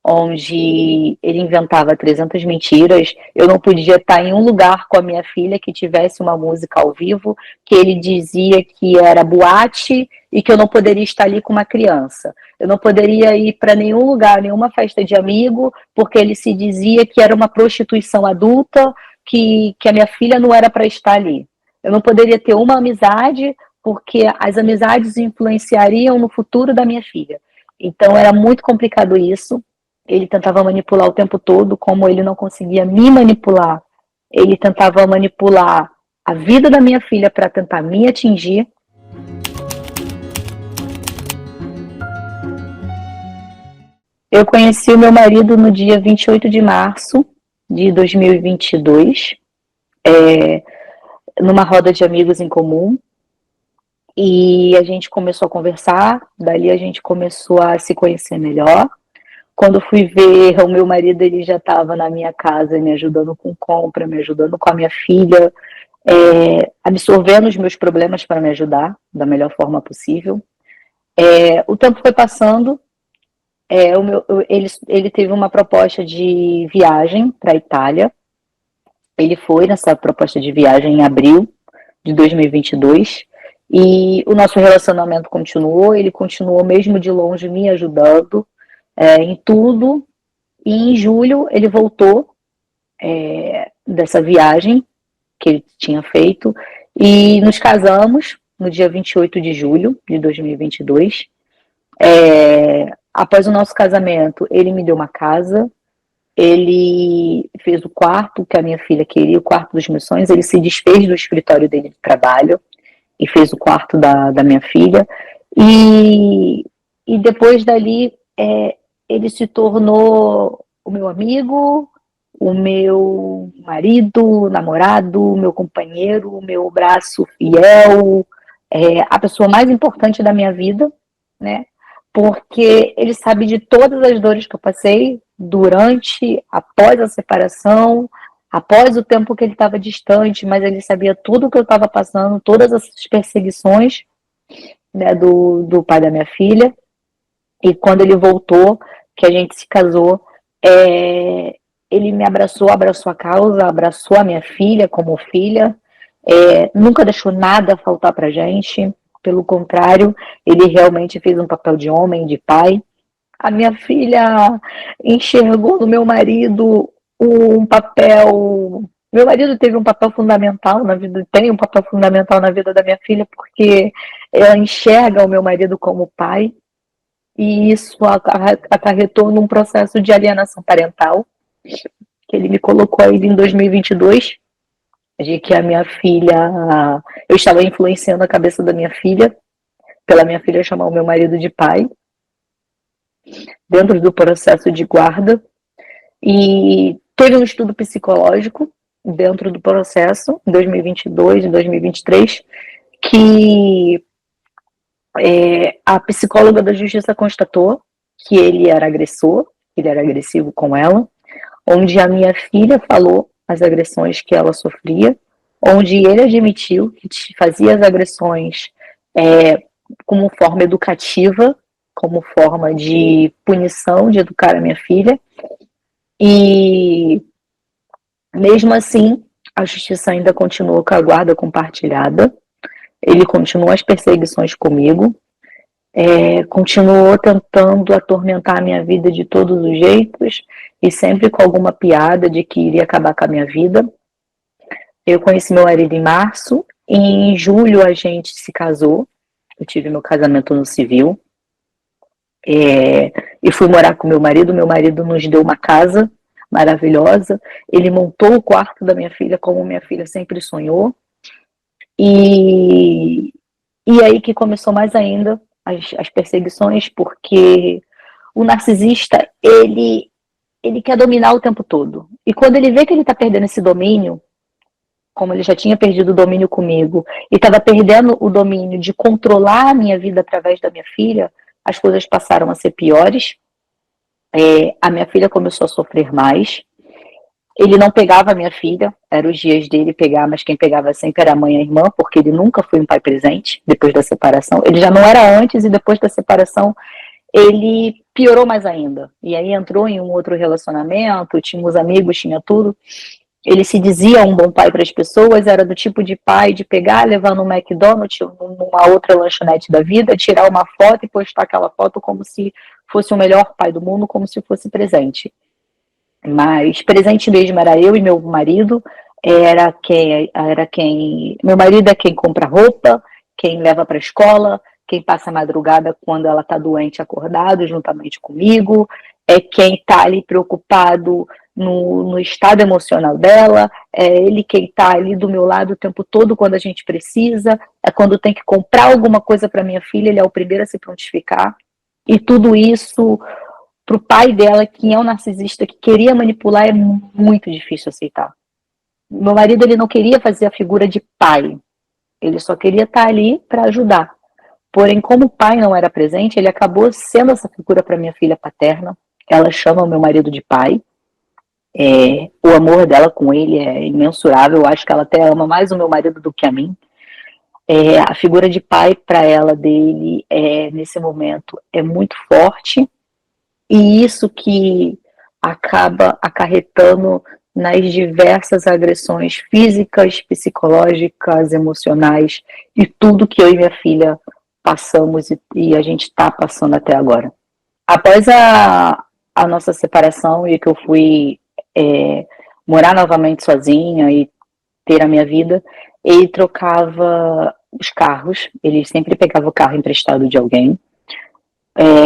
onde ele inventava 300 mentiras. Eu não podia estar em um lugar com a minha filha que tivesse uma música ao vivo, que ele dizia que era boate e que eu não poderia estar ali com uma criança. Eu não poderia ir para nenhum lugar, nenhuma festa de amigo, porque ele se dizia que era uma prostituição adulta, que a minha filha não era para estar ali. Eu não poderia ter uma amizade, porque as amizades influenciariam no futuro da minha filha. Então era muito complicado isso. Ele tentava manipular o tempo todo, como ele não conseguia me manipular, ele tentava manipular a vida da minha filha para tentar me atingir. Eu conheci o meu marido no dia 28 de março de 2022, numa roda de amigos em comum, e a gente começou a conversar, dali a gente começou a se conhecer melhor. Quando fui ver, o meu marido ele já estava na minha casa me ajudando com compra, me ajudando com a minha filha, absorvendo os meus problemas para me ajudar da melhor forma possível. O tempo foi passando, ele teve uma proposta de viagem para a Itália. Ele foi nessa proposta de viagem em abril de 2022 e o nosso relacionamento continuou. Ele continuou mesmo de longe me ajudando em tudo. E em julho ele voltou dessa viagem que ele tinha feito e nos casamos no dia 28 de julho de 2022. Após o nosso casamento, ele me deu uma casa, ele fez o quarto que a minha filha queria, o quarto dos meus sonhos. Ele se desfez do escritório dele de trabalho e fez o quarto da minha filha. E depois dali, ele se tornou o meu amigo, o meu marido, namorado, o meu companheiro, o meu braço fiel, a pessoa mais importante da minha vida, né? Porque ele sabe de todas as dores que eu passei durante, após a separação, após o tempo que ele estava distante, mas ele sabia tudo o que eu estava passando, todas as perseguições, né, do pai da minha filha. E quando ele voltou, que a gente se casou, ele me abraçou a causa, abraçou a minha filha como filha, nunca deixou nada faltar pra gente. Pelo contrário, ele realmente fez um papel de homem, de pai. A minha filha enxergou no meu marido um papel. Meu marido teve um papel fundamental na vida, tem um papel fundamental na vida da minha filha, porque ela enxerga o meu marido como pai, e isso acarretou num processo de alienação parental, que ele me colocou aí em 2022, de que a minha filha, eu estava influenciando a cabeça da minha filha, pela minha filha chamar o meu marido de pai, dentro do processo de guarda, e teve um estudo psicológico dentro do processo, em 2022 e 2023, que a psicóloga da justiça constatou que ele era agressor, ele era agressivo com ela, onde a minha filha falou as agressões que ela sofria, onde ele admitiu que fazia as agressões como forma educativa, como forma de punição, de educar a minha filha, e mesmo assim a justiça ainda continuou com a guarda compartilhada, ele continuou as perseguições comigo, continuou tentando atormentar a minha vida de todos os jeitos e sempre com alguma piada de que iria acabar com a minha vida. Eu conheci meu marido em março, e em julho a gente se casou, eu tive meu casamento no civil, e fui morar com meu marido nos deu uma casa maravilhosa, ele montou o quarto da minha filha como minha filha sempre sonhou, e aí que começou mais ainda as perseguições, porque o narcisista, ele quer dominar o tempo todo. E quando ele vê que ele está perdendo esse domínio, como ele já tinha perdido o domínio comigo, e estava perdendo o domínio de controlar a minha vida através da minha filha, as coisas passaram a ser piores. A minha filha começou a sofrer mais. Ele não pegava a minha filha, eram os dias dele pegar, mas quem pegava sempre era a mãe e a irmã, porque ele nunca foi um pai presente depois da separação. Ele já não era antes, e depois da separação ele piorou mais ainda. E aí entrou em um outro relacionamento, tinha os amigos, tinha tudo. Ele se dizia um bom pai para as pessoas, era do tipo de pai de pegar, levar no McDonald's, numa outra lanchonete da vida, tirar uma foto e postar aquela foto como se fosse o melhor pai do mundo, como se fosse presente. Mas presente mesmo era eu e meu marido, meu marido é quem compra roupa, quem leva para a escola, quem passa a madrugada quando ela está doente acordado juntamente comigo, é quem está ali preocupado no estado emocional dela, é ele quem está ali do meu lado o tempo todo quando a gente precisa, é quando tem que comprar alguma coisa para minha filha, ele é o primeiro a se prontificar, e tudo isso Para o pai dela, que é um narcisista, que queria manipular, é muito difícil aceitar. Meu marido, ele não queria fazer a figura de pai, ele só queria estar ali para ajudar. Porém, como o pai não era presente, ele acabou sendo essa figura para minha filha paterna. Ela chama o meu marido de pai. O amor dela com ele é imensurável. Eu acho que ela até ama mais o meu marido do que a mim. A figura de pai para ela dele, nesse momento, é muito forte. E isso que acaba acarretando nas diversas agressões físicas, psicológicas, emocionais, e tudo que eu e minha filha passamos e a gente está passando até agora. Após a nossa separação e que eu fui morar novamente sozinha e ter a minha vida, ele trocava os carros, ele sempre pegava o carro emprestado de alguém,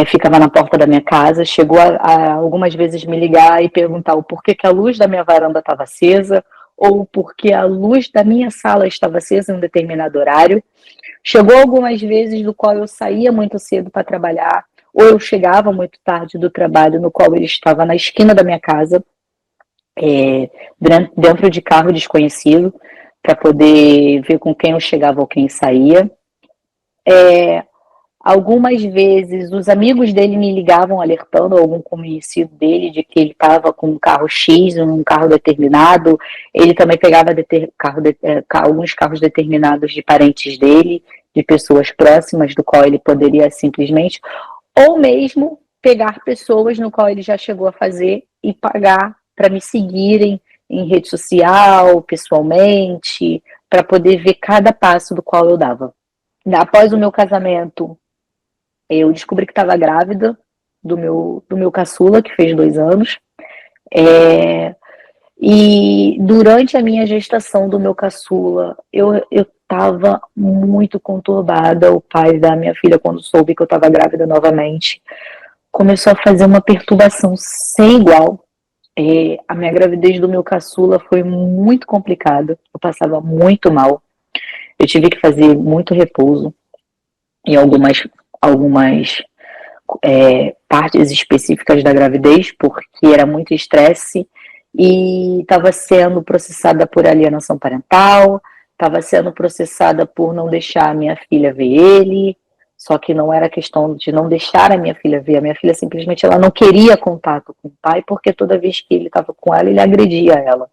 ficava na porta da minha casa, chegou a algumas vezes me ligar e perguntar o porquê que a luz da minha varanda estava acesa, ou porque a luz da minha sala estava acesa em um determinado horário. Chegou algumas vezes do qual eu saía muito cedo para trabalhar, ou eu chegava muito tarde do trabalho, no qual ele estava na esquina da minha casa, dentro de carro desconhecido, para poder ver com quem eu chegava ou quem saía. Algumas vezes os amigos dele me ligavam alertando, algum conhecido dele, de que ele estava com um carro X, um carro determinado. Ele também pegava alguns carros determinados de parentes dele, de pessoas próximas, do qual ele poderia simplesmente, ou mesmo pegar pessoas no qual ele já chegou a fazer e pagar para me seguirem em rede social, pessoalmente, para poder ver cada passo do qual eu dava. Após o meu casamento, eu descobri que estava grávida do meu caçula, que fez 2 anos. E durante a minha gestação do meu caçula, eu estava muito conturbada. O pai da minha filha, quando soube que eu estava grávida novamente, começou a fazer uma perturbação sem igual. A minha gravidez do meu caçula foi muito complicada. Eu passava muito mal. Eu tive que fazer muito repouso em algumas partes específicas da gravidez, porque era muito estresse e estava sendo processada por alienação parental, estava sendo processada por não deixar a minha filha ver ele, só que não era questão de não deixar a minha filha ver, a minha filha simplesmente ela não queria contato com o pai, porque toda vez que ele estava com ela, ele agredia ela.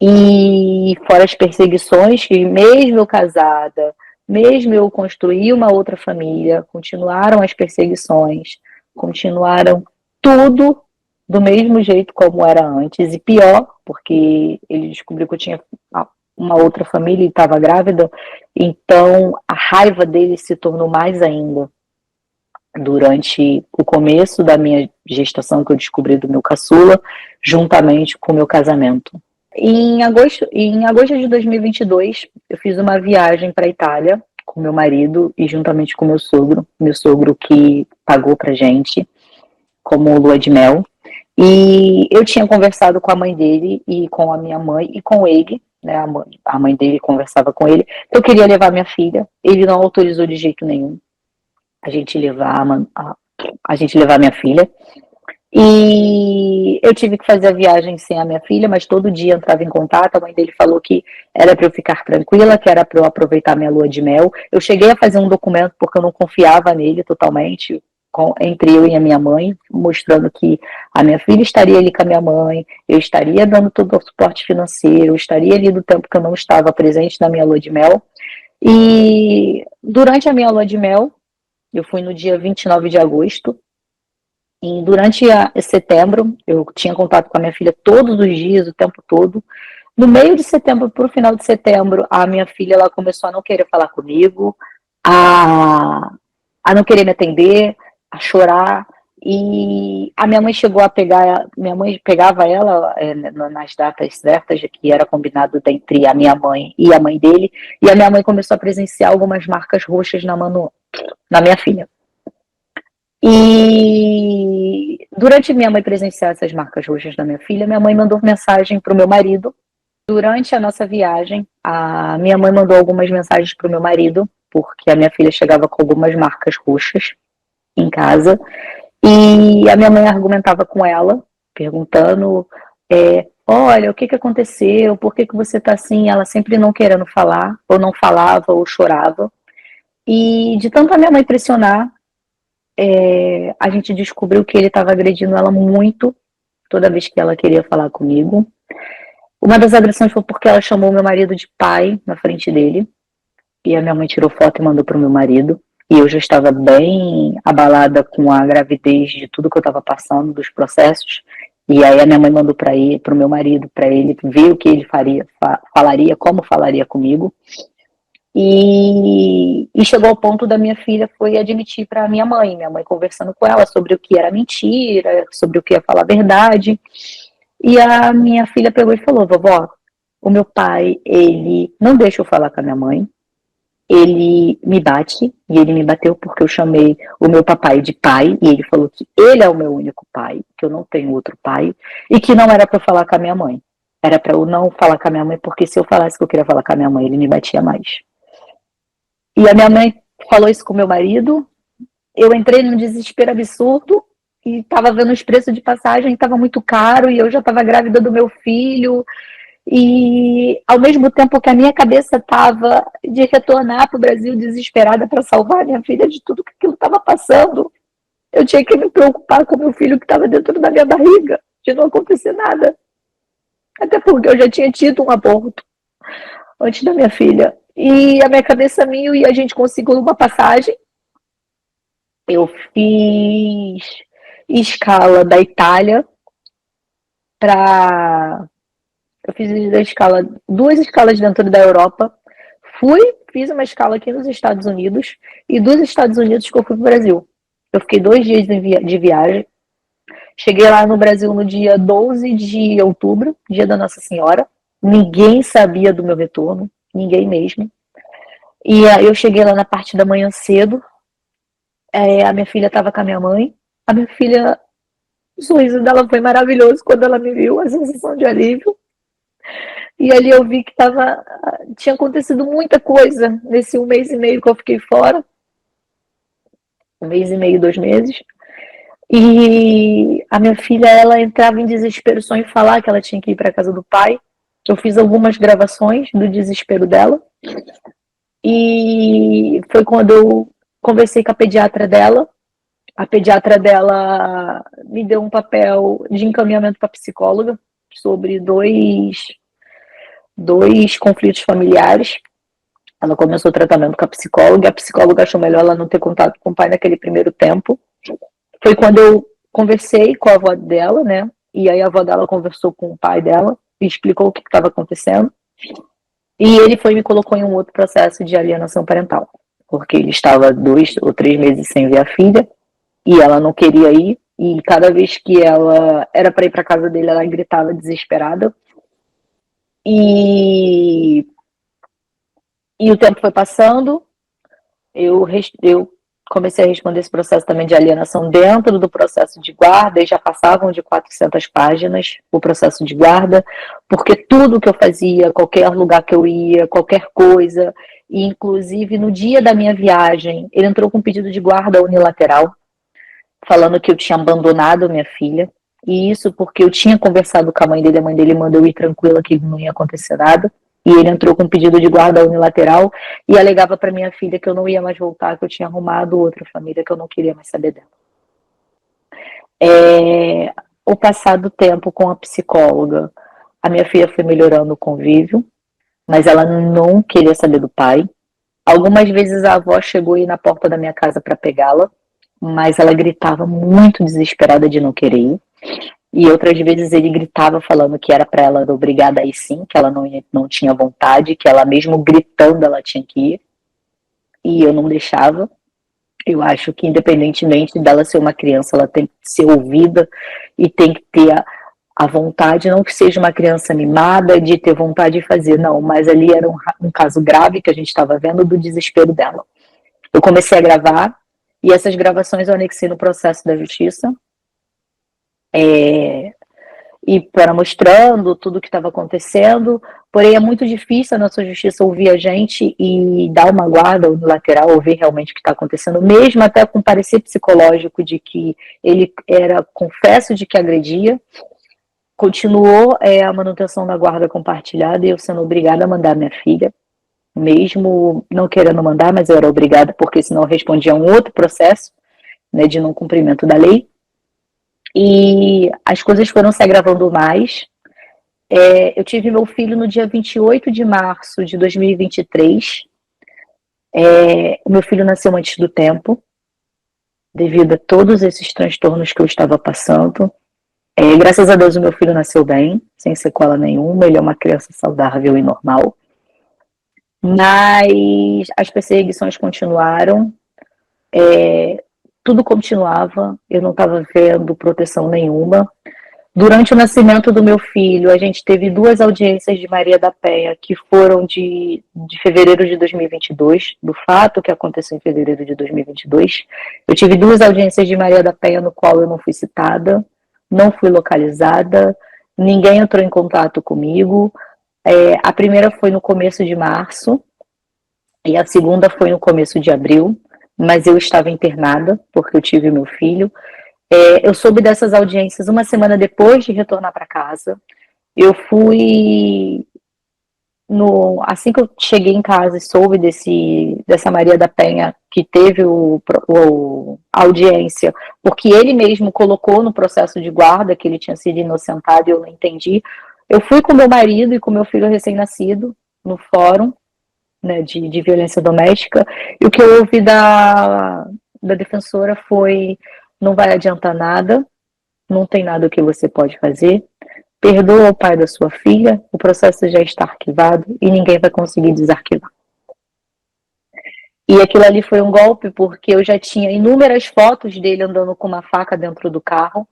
E fora as perseguições, que mesmo eu casada, mesmo eu construir uma outra família, continuaram as perseguições, continuaram tudo do mesmo jeito como era antes, e pior, porque ele descobriu que eu tinha uma outra família e estava grávida, então a raiva dele se tornou mais ainda. Durante o começo da minha gestação, que eu descobri do meu caçula, juntamente com o meu casamento. Em agosto de 2022, eu fiz uma viagem para a Itália com meu marido e juntamente com meu sogro que pagou pra gente como lua de mel. E eu tinha conversado com a mãe dele e com a minha mãe e com ele, né? A mãe dele conversava com ele. Eu queria levar minha filha, ele não autorizou de jeito nenhum a gente levar minha filha. E eu tive que fazer a viagem sem a minha filha, mas todo dia entrava em contato. A mãe dele falou que era para eu ficar tranquila, que era para eu aproveitar minha lua de mel. Eu cheguei a fazer um documento porque eu não confiava nele totalmente, entre eu e a minha mãe, mostrando que a minha filha estaria ali com a minha mãe, eu estaria dando todo o suporte financeiro, eu estaria ali do tempo que eu não estava presente na minha lua de mel. E durante a minha lua de mel, eu fui no dia 29 de agosto, e durante setembro, eu tinha contato com a minha filha todos os dias, o tempo todo. No meio de setembro, para o final de setembro, a minha filha ela começou a não querer falar comigo, a não querer me atender, a chorar. E a minha mãe chegou a pegar, minha mãe pegava ela nas datas certas, que era combinado entre a minha mãe e a mãe dele, e a minha mãe começou a presenciar algumas marcas roxas na minha filha. E durante minha mãe presenciar essas marcas roxas da minha filha, minha mãe mandou mensagem para o meu marido. Durante a nossa viagem, a minha mãe mandou algumas mensagens para o meu marido, porque a minha filha chegava com algumas marcas roxas em casa. E a minha mãe argumentava com ela, perguntando, olha, o que que aconteceu? Por que que você tá assim? Ela sempre não querendo falar, ou não falava, ou chorava. E de tanto a minha mãe pressionar, a gente descobriu que ele estava agredindo ela muito, toda vez que ela queria falar comigo. Uma das agressões foi porque ela chamou meu marido de pai na frente dele. E a minha mãe tirou foto e mandou pro meu marido. E eu já estava bem abalada com a gravidez de tudo que eu estava passando, dos processos. E aí a minha mãe mandou para ele, pro meu marido, para ele ver o que ele faria, falaria, como falaria comigo. E chegou ao ponto da minha filha foi admitir para minha mãe conversando com ela sobre o que era mentira, sobre o que ia falar a verdade. E a minha filha pegou e falou: vovó, o meu pai, ele não deixa eu falar com a minha mãe, ele me bate, e ele me bateu porque eu chamei o meu papai de pai, e ele falou que ele é o meu único pai, que eu não tenho outro pai, e que não era para eu falar com a minha mãe. Era para eu não falar com a minha mãe, porque se eu falasse que eu queria falar com a minha mãe, ele me batia mais. E a minha mãe falou isso com o meu marido, eu entrei num desespero absurdo, e estava vendo os preços de passagem, estava muito caro, e eu já estava grávida do meu filho, e ao mesmo tempo que a minha cabeça estava de retornar para o Brasil desesperada para salvar a minha filha de tudo que aquilo estava passando, eu tinha que me preocupar com o meu filho que estava dentro da minha barriga, de não acontecer nada. Até porque eu já tinha tido um aborto antes da minha filha. E a minha cabeça mil e a gente conseguiu uma passagem. Eu fiz escala da Itália para eu fiz duas escalas dentro da Europa. Fiz uma escala aqui nos Estados Unidos e dos Estados Unidos que eu fui pro Brasil. Eu fiquei 2 dias de viagem. Cheguei lá no Brasil no dia 12 de outubro, dia da Nossa Senhora. Ninguém sabia do meu retorno, ninguém mesmo. E aí eu cheguei lá na parte da manhã cedo. A minha filha estava com a minha mãe. A minha filha, o sorriso dela foi maravilhoso quando ela me viu, a sensação de alívio. E ali eu vi que tinha acontecido muita coisa nesse 1 mês e meio que eu fiquei fora. 1 mês e meio, 2 meses. E a minha filha, ela entrava em desespero só em falar que ela tinha que ir para casa do pai. Eu fiz algumas gravações do desespero dela. E foi quando eu conversei com a pediatra dela. A pediatra dela me deu um papel de encaminhamento para psicóloga sobre dois conflitos familiares. Ela começou o tratamento com a psicóloga, e a psicóloga achou melhor ela não ter contato com o pai naquele primeiro tempo. Foi quando eu conversei com a avó dela, né? E aí a avó dela conversou com o pai dela e explicou o que estava acontecendo. E ele me colocou em um outro processo de alienação parental, porque ele estava 2 ou 3 meses sem ver a filha e ela não queria ir. E cada vez que ela era para ir para casa dele, ela gritava desesperada. E o tempo foi passando, eu comecei a responder esse processo também de alienação dentro do processo de guarda, e já passavam de 400 páginas o processo de guarda, porque tudo que eu fazia, qualquer lugar que eu ia, qualquer coisa, e inclusive no dia da minha viagem, ele entrou com um pedido de guarda unilateral, falando que eu tinha abandonado minha filha, e isso porque eu tinha conversado com a mãe dele mandou eu ir tranquila que não ia acontecer nada. E ele entrou com um pedido de guarda unilateral e alegava para minha filha que eu não ia mais voltar, que eu tinha arrumado outra família, que eu não queria mais saber dela. O passar do tempo com a psicóloga, a minha filha foi melhorando o convívio, mas ela não queria saber do pai. Algumas vezes a avó chegou aí na porta da minha casa para pegá-la, mas ela gritava muito desesperada de não querer ir. E outras vezes ele gritava falando que era para ela obrigada a ir sim, que ela não tinha vontade, que ela mesmo gritando ela tinha que ir. E eu não deixava. Eu acho que independentemente dela ser uma criança, ela tem que ser ouvida e tem que ter a vontade, não que seja uma criança mimada de ter vontade de fazer, não, mas ali era um caso grave que a gente estava vendo do desespero dela. Eu comecei a gravar e essas gravações eu anexei no processo da justiça. E para mostrando tudo o que estava acontecendo, Porém, é muito difícil a nossa justiça ouvir a gente e dar uma guarda unilateral, ouvir realmente o que está acontecendo, mesmo até com parecer psicológico de que ele era confesso de que agredia. Continuou a manutenção da guarda compartilhada e eu sendo obrigada a mandar minha filha, mesmo não querendo mandar, mas eu era obrigada, porque senão eu respondia a um outro processo, né, de não cumprimento da lei. E as coisas foram se agravando mais. Eu tive meu filho no dia 28 de março de 2023. O meu filho nasceu antes do tempo, devido a todos esses transtornos que eu estava passando. Graças a Deus o meu filho nasceu bem, sem sequela nenhuma, ele é uma criança saudável e normal. Mas as perseguições continuaram, tudo continuava, eu não estava vendo proteção nenhuma. Durante o nascimento do meu filho, a gente teve 2 audiências de Maria da Penha, que foram de fevereiro de 2022, do fato que aconteceu em fevereiro de 2022. Eu tive 2 audiências de Maria da Penha, no qual eu não fui citada, não fui localizada, ninguém entrou em contato comigo. A primeira foi no começo de março, e a segunda foi no começo de abril, mas eu estava internada, porque eu tive meu filho. Eu soube dessas audiências uma semana depois de retornar para casa. Eu fui assim que eu cheguei em casa e soube dessa Maria da Penha que teve a audiência, porque ele mesmo colocou no processo de guarda que ele tinha sido inocentado e eu não entendi. Eu fui com meu marido e com meu filho recém-nascido no fórum, né, de violência doméstica, e o que eu ouvi da defensora foi: não vai adiantar nada, não tem nada que você pode fazer, perdoa o pai da sua filha, o processo já está arquivado e ninguém vai conseguir desarquivar. E aquilo ali foi um golpe, porque eu já tinha inúmeras fotos dele andando com uma faca dentro do carro,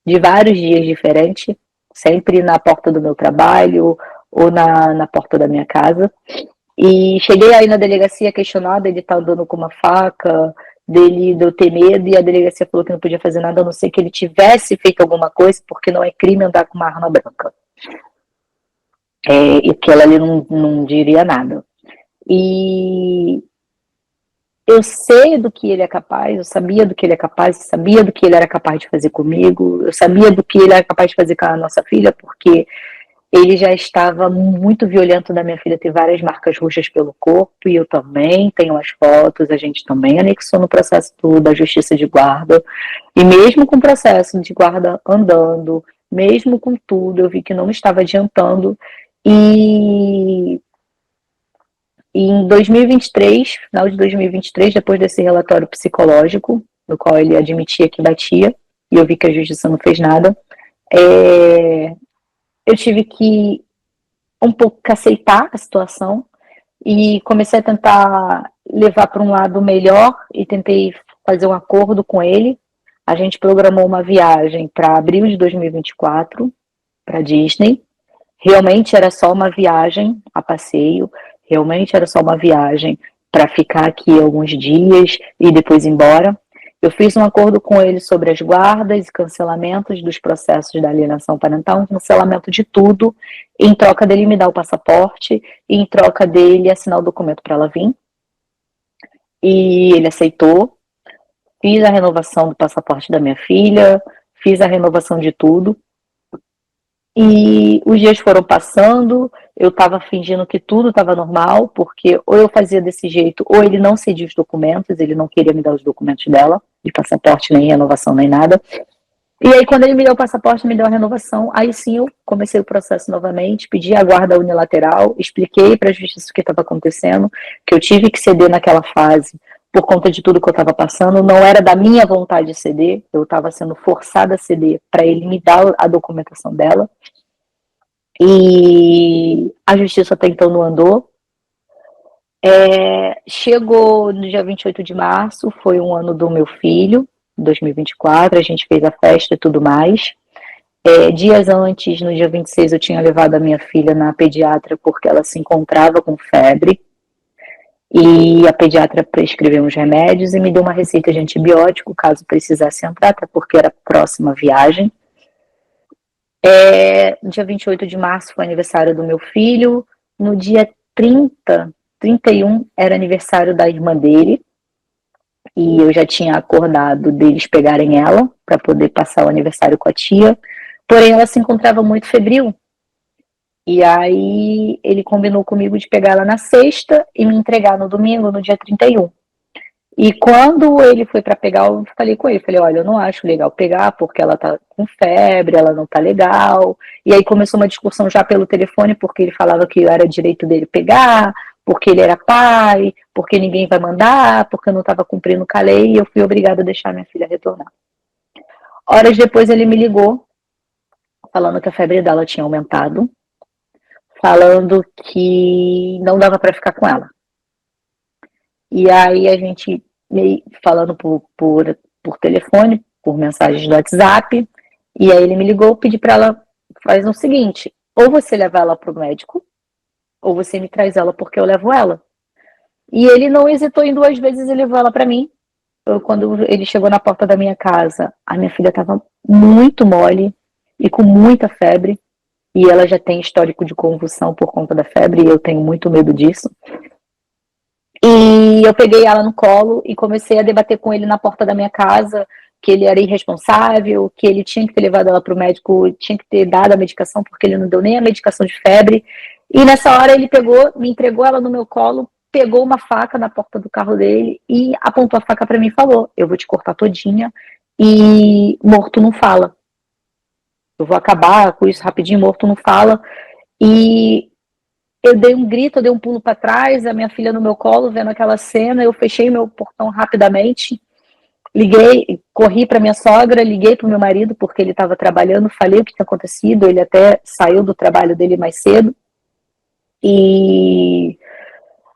de vários dias diferentes, sempre na porta do meu trabalho ou na porta da minha casa. E cheguei aí na delegacia questionada, ele tá andando com uma faca, de eu ter medo, e a delegacia falou que não podia fazer nada a não ser que ele tivesse feito alguma coisa, porque não é crime andar com uma arma branca. E que ela ali não diria nada. E eu sei do que ele é capaz, eu sabia do que ele é capaz, eu sabia do que ele era capaz de fazer comigo, eu sabia do que ele era capaz de fazer com a nossa filha, porque ele já estava muito violento da minha filha ter várias marcas roxas pelo corpo, e eu também tenho as fotos, a gente também anexou no processo da justiça de guarda, e mesmo com o processo de guarda andando, mesmo com tudo, eu vi que não estava adiantando, e em 2023, final de 2023, depois desse relatório psicológico, no qual ele admitia que batia, e eu vi que a justiça não fez nada, eu tive que um pouco aceitar a situação e comecei a tentar levar para um lado melhor e tentei fazer um acordo com ele. A gente programou uma viagem para abril de 2024 para Disney. Realmente era só uma viagem a passeio, realmente era só uma viagem para ficar aqui alguns dias e depois ir embora. Eu fiz um acordo com ele sobre as guardas e cancelamentos dos processos da alienação parental, um cancelamento de tudo, em troca dele me dar o passaporte, e em troca dele assinar o documento para ela vir. E ele aceitou. Fiz a renovação do passaporte da minha filha, fiz a renovação de tudo. E os dias foram passando, eu estava fingindo que tudo estava normal, porque ou eu fazia desse jeito, ou ele não cedia os documentos, ele não queria me dar os documentos dela, de passaporte, nem renovação, nem nada. E aí, quando ele me deu o passaporte, me deu a renovação, aí sim eu comecei o processo novamente, pedi a guarda unilateral, expliquei para a justiça o que estava acontecendo, que eu tive que ceder naquela fase, por conta de tudo que eu estava passando, não era da minha vontade de ceder, eu estava sendo forçada a ceder para ele me dar a documentação dela. E a justiça até então não andou. Chegou no dia 28 de março, foi um ano do meu filho, 2024, a gente fez a festa e tudo mais. Dias antes, no dia 26, eu tinha levado a minha filha na pediatra porque ela se encontrava com febre. E a pediatra prescreveu uns remédios e me deu uma receita de antibiótico, caso precisasse entrar, até porque era próxima viagem. Dia 28 de março foi aniversário do meu filho, no dia 31 era aniversário da irmã dele, e eu já tinha acordado deles pegarem ela para poder passar o aniversário com a tia, porém ela se encontrava muito febril, e aí ele combinou comigo de pegar ela na sexta e me entregar no domingo, no dia 31. E quando ele foi para pegar, eu falei com ele, falei, olha, eu não acho legal pegar porque ela tá com febre, ela não tá legal. E aí começou uma discussão já pelo telefone, porque ele falava que era direito dele pegar, porque ele era pai, porque ninguém vai mandar, porque eu não estava cumprindo com a lei, e eu fui obrigada a deixar minha filha retornar. Horas depois ele me ligou, falando que a febre dela tinha aumentado, falando que não dava para ficar com ela. E aí a gente falando por telefone, por mensagens do WhatsApp, e aí ele me ligou, pedi para ela, faz o seguinte, ou você leva ela para o médico, ou você me traz ela porque eu levo ela. E ele não hesitou em 2 vezes e levou ela para mim. Quando ele chegou na porta da minha casa, a minha filha estava muito mole e com muita febre, e ela já tem histórico de convulsão por conta da febre, e eu tenho muito medo disso. E eu peguei ela no colo e comecei a debater com ele na porta da minha casa, que ele era irresponsável, que ele tinha que ter levado ela para o médico, tinha que ter dado a medicação, porque ele não deu nem a medicação de febre. E nessa hora ele pegou, me entregou ela no meu colo, pegou uma faca na porta do carro dele e apontou a faca para mim e falou, eu vou te cortar todinha e morto não fala. Eu vou acabar com isso rapidinho, morto não fala. E eu dei um grito, eu dei um pulo para trás, a minha filha no meu colo, vendo aquela cena, eu fechei meu portão rapidamente, liguei, corri para minha sogra, liguei para o meu marido, porque ele estava trabalhando, falei o que tinha acontecido, ele até saiu do trabalho dele mais cedo, e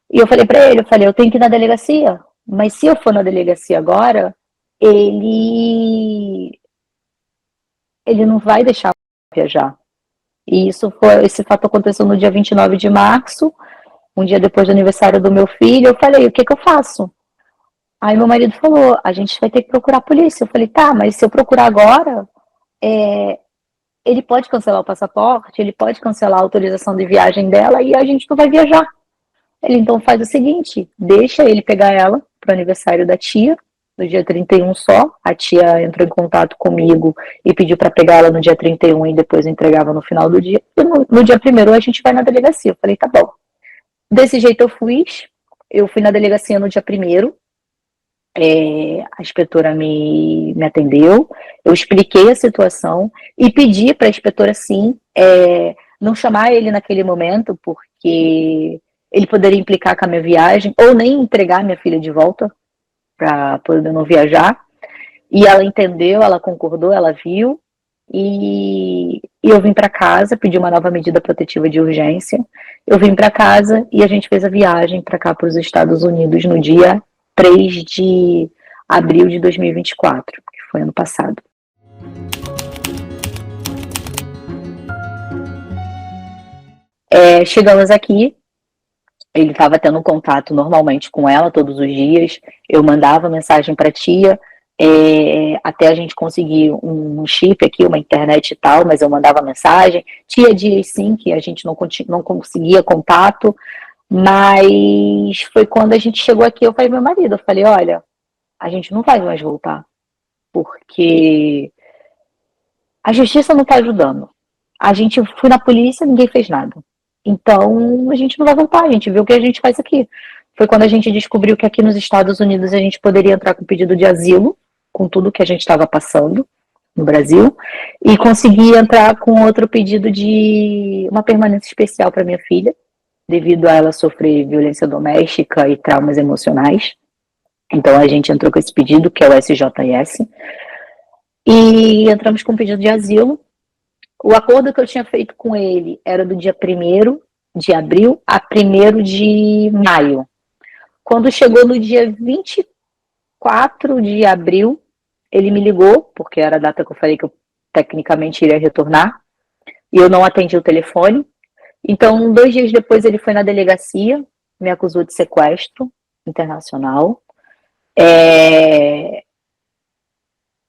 eu falei para ele, eu tenho que ir na delegacia, mas se eu for na delegacia agora, ele não vai deixar eu viajar. E esse fato aconteceu no dia 29 de março, um dia depois do aniversário do meu filho. Eu falei, o que eu faço? Aí meu marido falou, a gente vai ter que procurar a polícia. Eu falei, tá, mas se eu procurar agora, ele pode cancelar o passaporte, ele pode cancelar a autorização de viagem dela e a gente não vai viajar. Ele então faz o seguinte, deixa ele pegar ela para o aniversário da tia, no dia 31 só. A tia entrou em contato comigo e pediu para pegar ela no dia 31 e depois entregava no final do dia. E no dia 1º a gente vai na delegacia. Eu falei, tá bom. Desse jeito eu fui na delegacia no dia 1º, a inspetora me atendeu, eu expliquei a situação e pedi para a inspetora, sim, não chamar ele naquele momento, porque ele poderia implicar com a minha viagem, ou nem entregar minha filha de volta, para poder não viajar. E ela entendeu, ela concordou, ela viu, e eu vim para casa, pedi uma nova medida protetiva de urgência. Eu vim para casa e a gente fez a viagem para cá, para os Estados Unidos, no dia 3 de abril de 2024, que foi ano passado. Chegamos aqui, ele estava tendo contato normalmente com ela todos os dias, eu mandava mensagem para a tia, até a gente conseguir um chip aqui, uma internet e tal, mas eu mandava mensagem. Tinha dias sim que a gente não conseguia contato, mas foi quando a gente chegou aqui, eu falei pro meu marido, eu falei, olha, a gente não vai mais voltar, porque a justiça não está ajudando. A gente foi na polícia, ninguém fez nada. Então, a gente não vai voltar, a gente viu o que a gente faz aqui. Foi quando a gente descobriu que aqui nos Estados Unidos a gente poderia entrar com pedido de asilo, com tudo que a gente estava passando no Brasil, e conseguir entrar com outro pedido de uma permanência especial para minha filha, devido a ela sofrer violência doméstica e traumas emocionais. Então a gente entrou com esse pedido, que é o SJS, e entramos com um pedido de asilo. O acordo que eu tinha feito com ele era do dia 1º de abril a 1º de maio. Quando chegou no dia 24 de abril, ele me ligou, porque era a data que eu falei que eu tecnicamente iria retornar, e eu não atendi o telefone. Então, 2 dias depois, ele foi na delegacia, me acusou de sequestro internacional.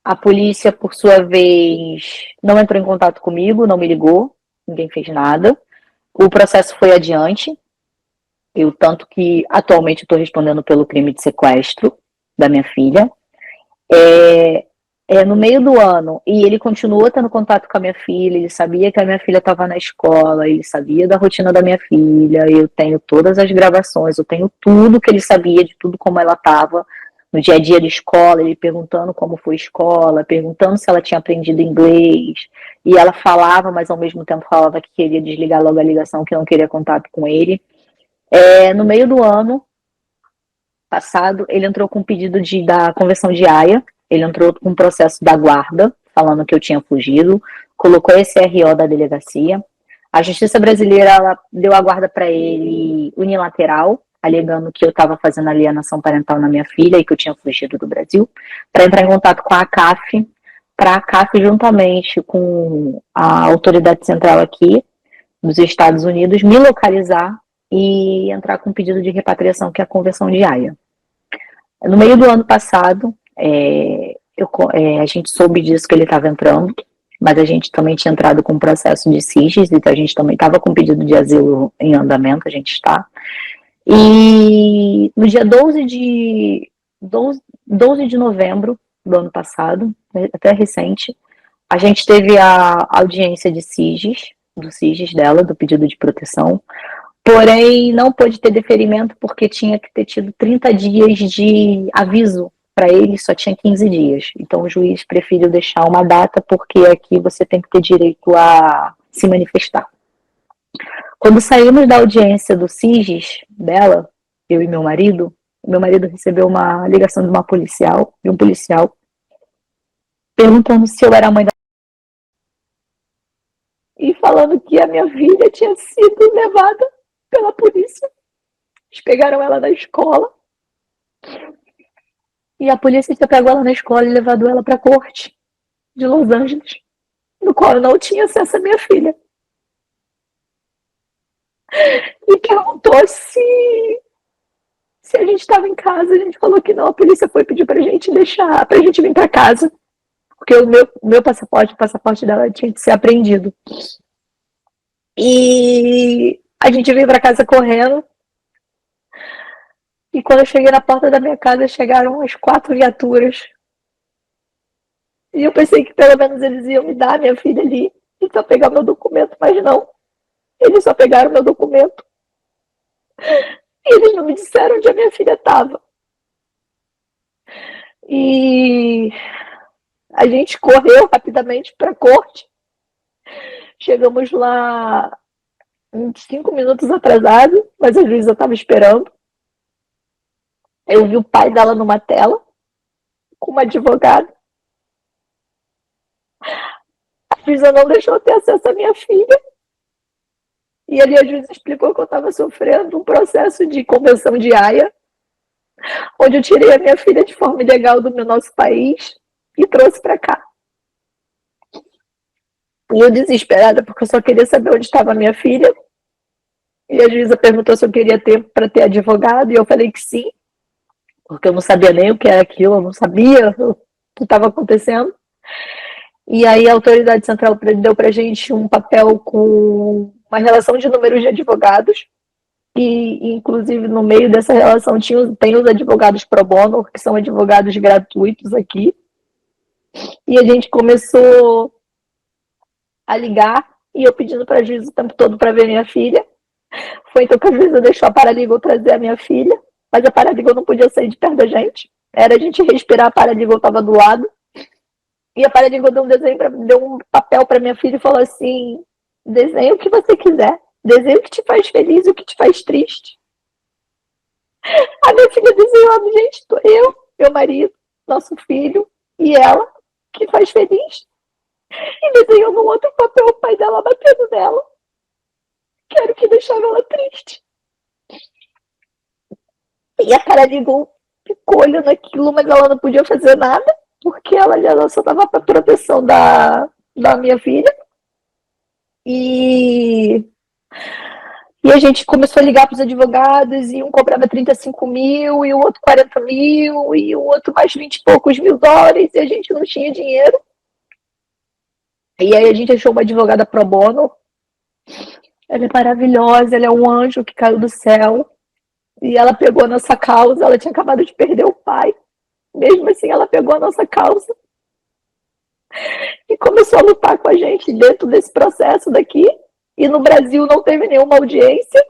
A polícia, por sua vez, não entrou em contato comigo, não me ligou, ninguém fez nada. O processo foi adiante, eu tanto que atualmente estou respondendo pelo crime de sequestro da minha filha. No meio do ano, e ele continuou tendo contato com a minha filha, ele sabia que a minha filha estava na escola, ele sabia da rotina da minha filha, eu tenho todas as gravações, eu tenho tudo que ele sabia, de tudo como ela estava no dia a dia de escola, ele perguntando como foi a escola, perguntando se ela tinha aprendido inglês, e ela falava, mas ao mesmo tempo falava que queria desligar logo a ligação, que não queria contato com ele. No meio do ano passado, ele entrou com um pedido da conversão de Haia, ele entrou com um processo da guarda, falando que eu tinha fugido, colocou esse RO da delegacia. A justiça brasileira, ela deu a guarda para ele unilateral, alegando que eu estava fazendo alienação parental na minha filha e que eu tinha fugido do Brasil, para entrar em contato com a ACAF, para a ACAF, juntamente com a autoridade central aqui dos Estados Unidos, me localizar e entrar com um pedido de repatriação, que é a conversão de Haia. No meio do ano passado, a gente soube disso, que ele estava entrando, mas a gente também tinha entrado com um processo de SIGES, então a gente também estava com pedido de asilo em andamento, a gente está. E no dia 12 de novembro do ano passado, até recente, a gente teve a audiência de SIGES, do SIGES dela, do pedido de proteção, porém não pôde ter deferimento porque tinha que ter tido 30 dias de aviso para ele, só tinha 15 dias. Então o juiz preferiu deixar uma data porque aqui você tem que ter direito a se manifestar. Quando saímos da audiência do SIGES dela, eu e meu marido recebeu uma ligação de um policial, perguntando se eu era a mãe da... e falando que a minha filha tinha sido levada pela polícia. Eles pegaram ela da escola e a polícia pegou ela na escola e levado ela para a corte de Los Angeles, no qual eu não tinha acesso à minha filha. E perguntou se a gente estava em casa. A gente falou que não. A polícia foi pedir pra gente deixar, pra gente vir para casa, porque o meu passaporte, o passaporte dela tinha que ser apreendido. E a gente veio para casa correndo. E quando eu cheguei na porta da minha casa, chegaram as 4 viaturas. E eu pensei que pelo menos eles iam me dar a minha filha ali e só pegar meu documento, mas não. Eles só pegaram meu documento. E eles não me disseram onde a minha filha estava. E a gente correu rapidamente para a corte. Chegamos lá uns 5 minutos atrasado, mas a juíza estava esperando. Eu vi o pai dela numa tela, com uma advogada. A juíza não deixou eu ter acesso à minha filha. E ali a juíza explicou que eu estava sofrendo um processo de convenção de Haia, onde eu tirei a minha filha de forma ilegal do nosso país e trouxe para cá. E eu desesperada, porque eu só queria saber onde estava a minha filha. E a juíza perguntou se eu queria tempo para ter advogado, e eu falei que sim, porque eu não sabia nem o que era aquilo, eu não sabia o que estava acontecendo. E aí a autoridade central deu para a gente um papel com uma relação de números de advogados, e inclusive no meio dessa relação tem os advogados pro bono, que são advogados gratuitos aqui. E a gente começou a ligar, e eu pedindo para a juíza o tempo todo para ver minha filha. Foi então que a juíza deixou a paralegal trazer a minha filha, mas a paralegal não podia sair de perto da gente. Era a gente respirar, a paralegal estava do lado. E a paralegal deu um papel para minha filha e falou assim: desenha o que você quiser, desenha o que te faz feliz e o que te faz triste. A minha filha desenhou, gente, eu, meu marido, nosso filho e ela, que faz feliz. E desenhou num outro papel o pai dela batendo nela, que era o que deixava ela triste. E a paralegal ficou olhando aquilo, mas ela não podia fazer nada, porque ela só estava para proteção da minha filha. E E a gente começou a ligar para os advogados, e um cobrava 35 mil, e o outro 40 mil, e o outro mais 20 e poucos mil dólares, e a gente não tinha dinheiro. E aí a gente achou uma advogada pro bono. Ela é maravilhosa, ela é um anjo que caiu do céu. E ela pegou a nossa causa, ela tinha acabado de perder o pai. Mesmo assim, ela pegou a nossa causa e começou a lutar com a gente dentro desse processo daqui. E no Brasil não teve nenhuma audiência.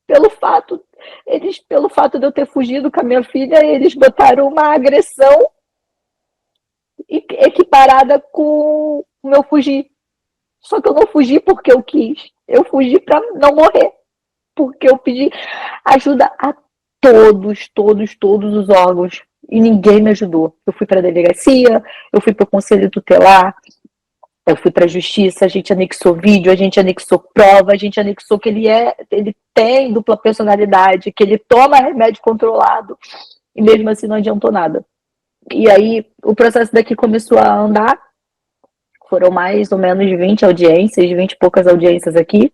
Pelo fato de eu ter fugido com a minha filha, eles botaram uma agressão equiparada com o meu fugir. Só que eu não fugi porque eu quis. Eu fugi para não morrer. Porque eu pedi ajuda a todos os órgãos. E ninguém me ajudou. Eu fui para a delegacia, eu fui para o conselho tutelar, eu fui para a justiça, a gente anexou vídeo, a gente anexou prova, a gente anexou que ele tem dupla personalidade, que ele toma remédio controlado, e mesmo assim não adiantou nada. E aí o processo daqui começou a andar, foram mais ou menos 20 audiências, 20 e poucas audiências aqui,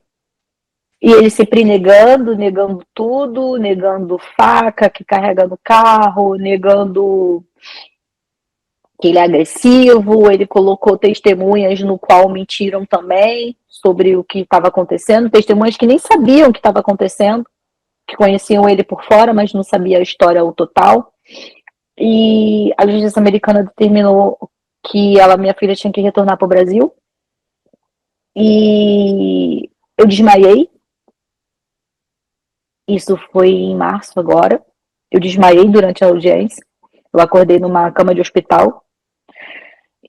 e ele sempre negando tudo, negando faca que carrega no carro, negando que ele é agressivo, ele colocou testemunhas no qual mentiram também sobre o que estava acontecendo, testemunhas que nem sabiam o que estava acontecendo, que conheciam ele por fora, mas não sabia a história ao total. E a justiça americana determinou que minha filha tinha que retornar para o Brasil. E eu desmaiei. Isso foi em março agora. Eu desmaiei durante a audiência. Eu acordei numa cama de hospital.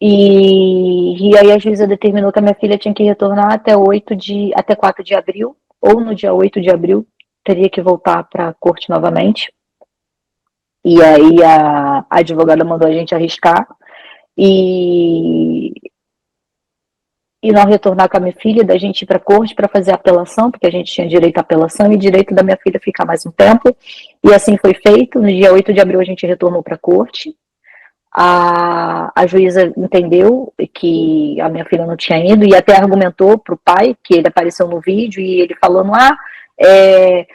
E aí a juíza determinou que a minha filha tinha que retornar até 4 de abril, ou no dia 8 de abril, teria que voltar para a corte novamente. E aí a advogada mandou a gente arriscar e não retornar com a minha filha, da gente ir para a corte para fazer a apelação, porque a gente tinha direito à apelação e direito da minha filha ficar mais um tempo. E assim foi feito. No dia 8 de abril a gente retornou para a corte. A juíza entendeu que a minha filha não tinha ido e até argumentou para o pai, que ele apareceu no vídeo, e ele falando,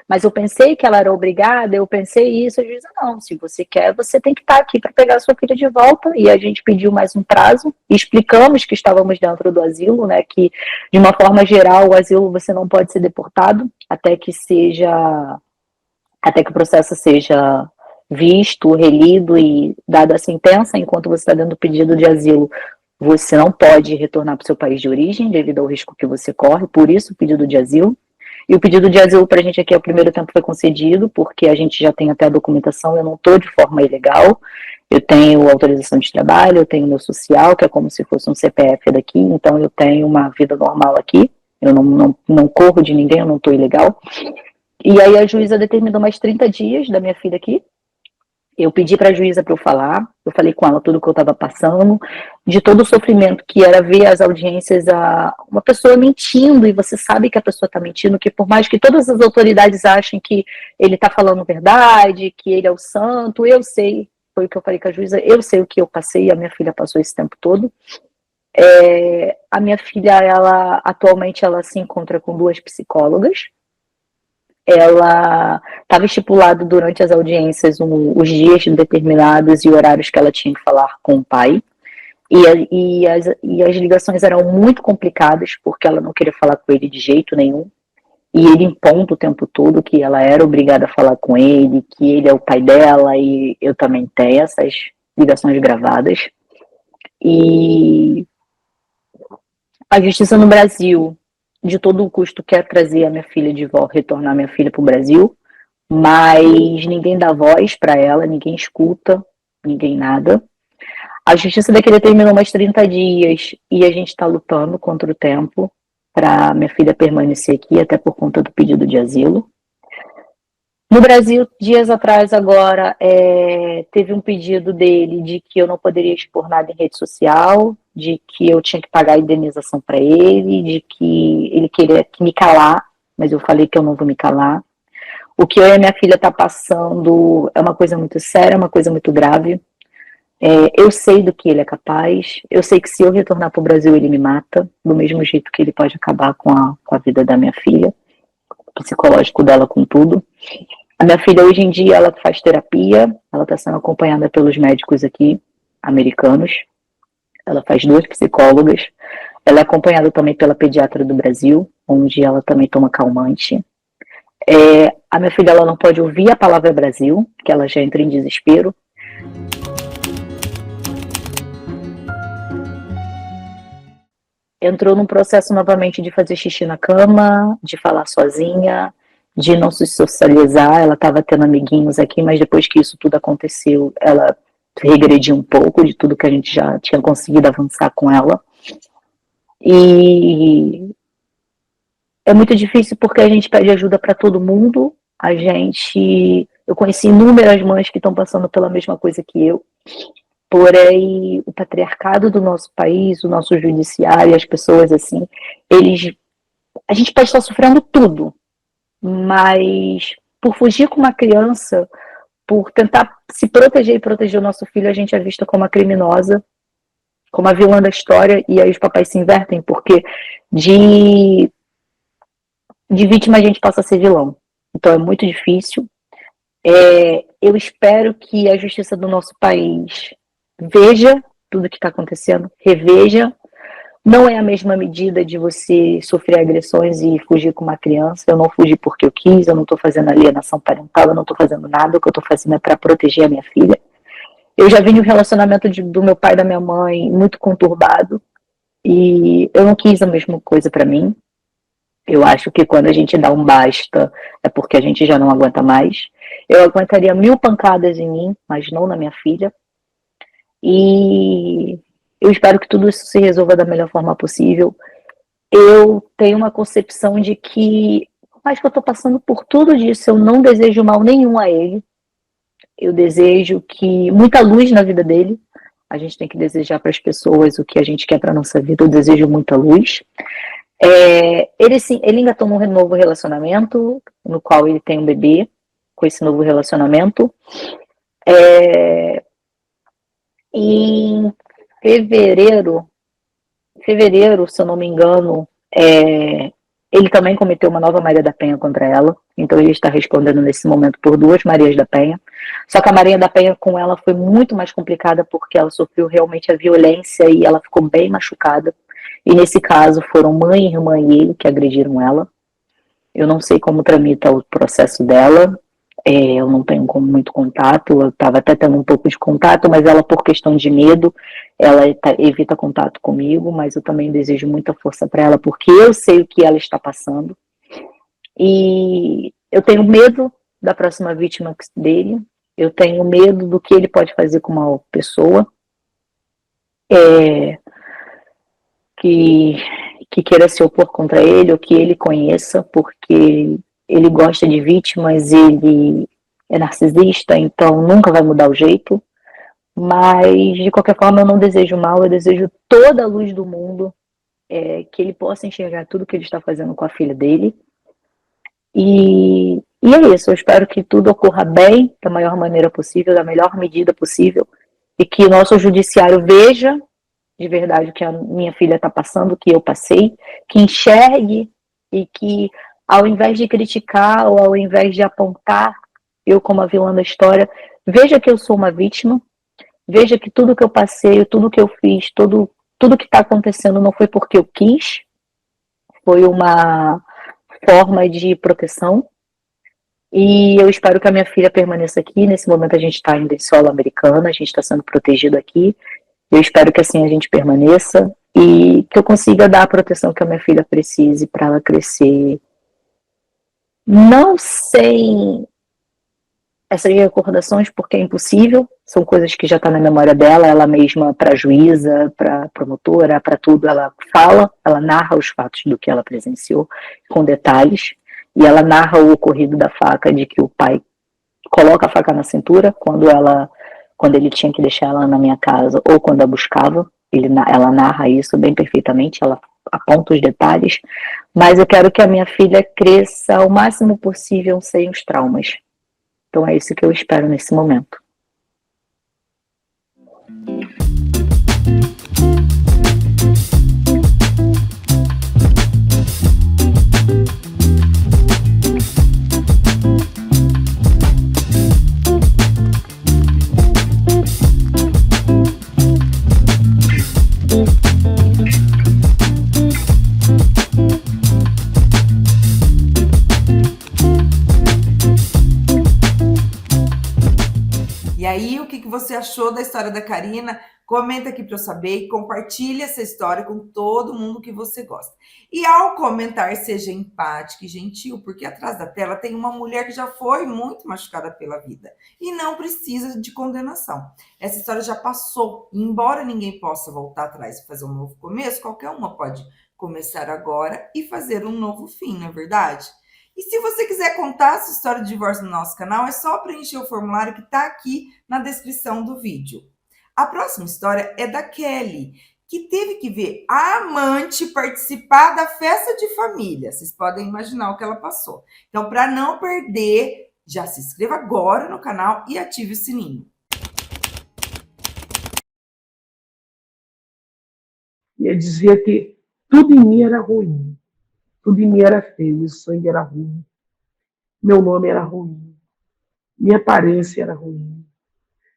mas eu pensei que ela era obrigada, eu pensei isso. A juíza, não, se você quer, você tem que estar aqui para pegar a sua filha de volta. E a gente pediu mais um prazo, explicamos que estávamos dentro do asilo, né, que de uma forma geral o asilo você não pode ser deportado até que o processo seja visto, relido e dada a sentença. Enquanto você está dando o pedido de asilo, você não pode retornar para o seu país de origem devido ao risco que você corre, por isso o pedido de asilo. E o pedido de asilo para a gente aqui, ao primeiro tempo, foi concedido, porque a gente já tem até a documentação. Eu não estou de forma ilegal, eu tenho autorização de trabalho, eu tenho meu social, que é como se fosse um CPF daqui, então eu tenho uma vida normal aqui, eu não corro de ninguém, eu não estou ilegal. E aí a juíza determinou mais 30 dias da minha filha aqui. Eu pedi para a juíza para eu falar, eu falei com ela tudo o que eu estava passando, de todo o sofrimento que era ver as audiências, uma pessoa mentindo, e você sabe que a pessoa está mentindo, que por mais que todas as autoridades achem que ele está falando verdade, que ele é o santo, eu sei, foi o que eu falei com a juíza, eu sei o que eu passei, a minha filha passou esse tempo todo. A minha filha, atualmente, ela se encontra com 2 psicólogas. Ela estava estipulado durante as audiências os dias determinados e horários que ela tinha que falar com o pai. E as ligações eram muito complicadas, porque ela não queria falar com ele de jeito nenhum. E ele impondo o tempo todo que ela era obrigada a falar com ele, que ele é o pai dela, e eu também tenho essas ligações gravadas. E a justiça no Brasil, de todo o custo, quer trazer a minha filha de volta, retornar minha filha para o Brasil, mas ninguém dá voz para ela, ninguém escuta, ninguém nada. A justiça daqui determinou mais 30 dias e a gente está lutando contra o tempo para minha filha permanecer aqui, até por conta do pedido de asilo. No Brasil, dias atrás agora, teve um pedido dele de que eu não poderia expor nada em rede social, de que eu tinha que pagar a indenização para ele, de que ele queria me calar, mas eu falei que eu não vou me calar. O que eu e a minha filha tá passando é uma coisa muito séria, é uma coisa muito grave. Eu sei do que ele é capaz, eu sei que se eu retornar para o Brasil ele me mata, do mesmo jeito que ele pode acabar com a vida da minha filha. psicológico dela com tudo. A minha filha, hoje em dia, ela faz terapia, ela está sendo acompanhada pelos médicos aqui, americanos. Ela faz 2 psicólogas. Ela é acompanhada também pela pediatra do Brasil, onde ela também toma calmante. A minha filha, ela não pode ouvir a palavra Brasil, que ela já entra em desespero. Entrou num processo novamente de fazer xixi na cama, de falar sozinha, de não se socializar. Ela estava tendo amiguinhos aqui, mas depois que isso tudo aconteceu, ela regrediu um pouco de tudo que a gente já tinha conseguido avançar com ela. E é muito difícil porque a gente pede ajuda para todo mundo. Eu conheci inúmeras mães que estão passando pela mesma coisa que eu. Porém, o patriarcado do nosso país, o nosso judiciário, as pessoas assim, a gente pode estar sofrendo tudo, mas por fugir com uma criança, por tentar se proteger e proteger o nosso filho, a gente é vista como a criminosa, como a vilã da história, e aí os papéis se invertem, porque de vítima a gente passa a ser vilão. Então é muito difícil. Eu espero que a justiça do nosso país veja tudo que está acontecendo, reveja. Não é a mesma medida de você sofrer agressões e fugir com uma criança. Eu não fugi porque eu quis, eu não estou fazendo alienação parental, eu não estou fazendo nada. O que eu estou fazendo é para proteger a minha filha. Eu já vi um relacionamento do meu pai e da minha mãe muito conturbado e eu não quis a mesma coisa para mim. Eu acho que quando a gente dá um basta é porque a gente já não aguenta mais. Eu aguentaria 1000 pancadas em mim, mas não na minha filha. E eu espero que tudo isso se resolva da melhor forma possível. Eu tenho uma concepção de que, por mais que eu estou passando por tudo disso, eu não desejo mal nenhum a ele. Eu desejo que muita luz na vida dele. A gente tem que desejar para as pessoas o que a gente quer para a nossa vida. Eu desejo muita luz. Ele engatou num novo relacionamento, no qual ele tem um bebê com esse novo relacionamento. Em fevereiro, se eu não me engano, ele também cometeu uma nova Maria da Penha contra ela. Então ele está respondendo nesse momento por 2 Marias da Penha. Só que a Maria da Penha com ela foi muito mais complicada porque ela sofreu realmente a violência e ela ficou bem machucada. E nesse caso foram mãe, irmã e ele que agrediram ela. Eu não sei como tramita o processo dela. Eu não tenho muito contato, eu estava até tendo um pouco de contato, mas ela, por questão de medo, ela evita contato comigo, mas eu também desejo muita força para ela, porque eu sei o que ela está passando. E eu tenho medo da próxima vítima dele, eu tenho medo do que ele pode fazer com uma pessoa que queira se opor contra ele, ou que ele conheça, porque ele gosta de vítimas, ele é narcisista, então nunca vai mudar o jeito. Mas, de qualquer forma, eu não desejo mal, eu desejo toda a luz do mundo, que ele possa enxergar tudo que ele está fazendo com a filha dele. E é isso, eu espero que tudo ocorra bem, da maior maneira possível, da melhor medida possível, e que o nosso judiciário veja de verdade o que a minha filha está passando, o que eu passei, que enxergue e que, ao invés de criticar ou ao invés de apontar eu como a vilã da história, veja que eu sou uma vítima, veja que tudo que eu passei, tudo que eu fiz, tudo que está acontecendo não foi porque eu quis, foi uma forma de proteção. E eu espero que a minha filha permaneça aqui. Nesse momento a gente está ainda em solo americano, a gente está sendo protegido aqui. Eu espero que assim a gente permaneça e que eu consiga dar a proteção que a minha filha precise para ela crescer, não sem essas recordações, porque é impossível, são coisas que já estão na memória dela, ela mesma, para juíza, para promotora, para tudo, ela fala, ela narra os fatos do que ela presenciou, com detalhes, e ela narra o ocorrido da faca, de que o pai coloca a faca na cintura, quando ele tinha que deixar ela na minha casa, ou quando a buscava, ela narra isso bem perfeitamente, ela aponta os detalhes, mas eu quero que a minha filha cresça o máximo possível sem os traumas. Então é isso que eu espero nesse momento. E aí, o que você achou da história da Karina? Comenta aqui para eu saber e compartilhe essa história com todo mundo que você gosta. E ao comentar, seja empático e gentil, porque atrás da tela tem uma mulher que já foi muito machucada pela vida e não precisa de condenação. Essa história já passou, e embora ninguém possa voltar atrás e fazer um novo começo, qualquer uma pode começar agora e fazer um novo fim, não é verdade? E se você quiser contar a sua história de divórcio no nosso canal, é só preencher o formulário que está aqui na descrição do vídeo. A próxima história é da Kelly, que teve que ver a amante participar da festa de família. Vocês podem imaginar o que ela passou. Então, para não perder, já se inscreva agora no canal e ative o sininho. E ele dizia que tudo em mim era ruim, tudo em mim era feio, meu sangue era ruim, meu nome era ruim, minha aparência era ruim,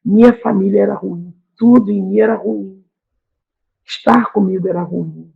minha família era ruim, tudo em mim era ruim. Estar comigo era ruim.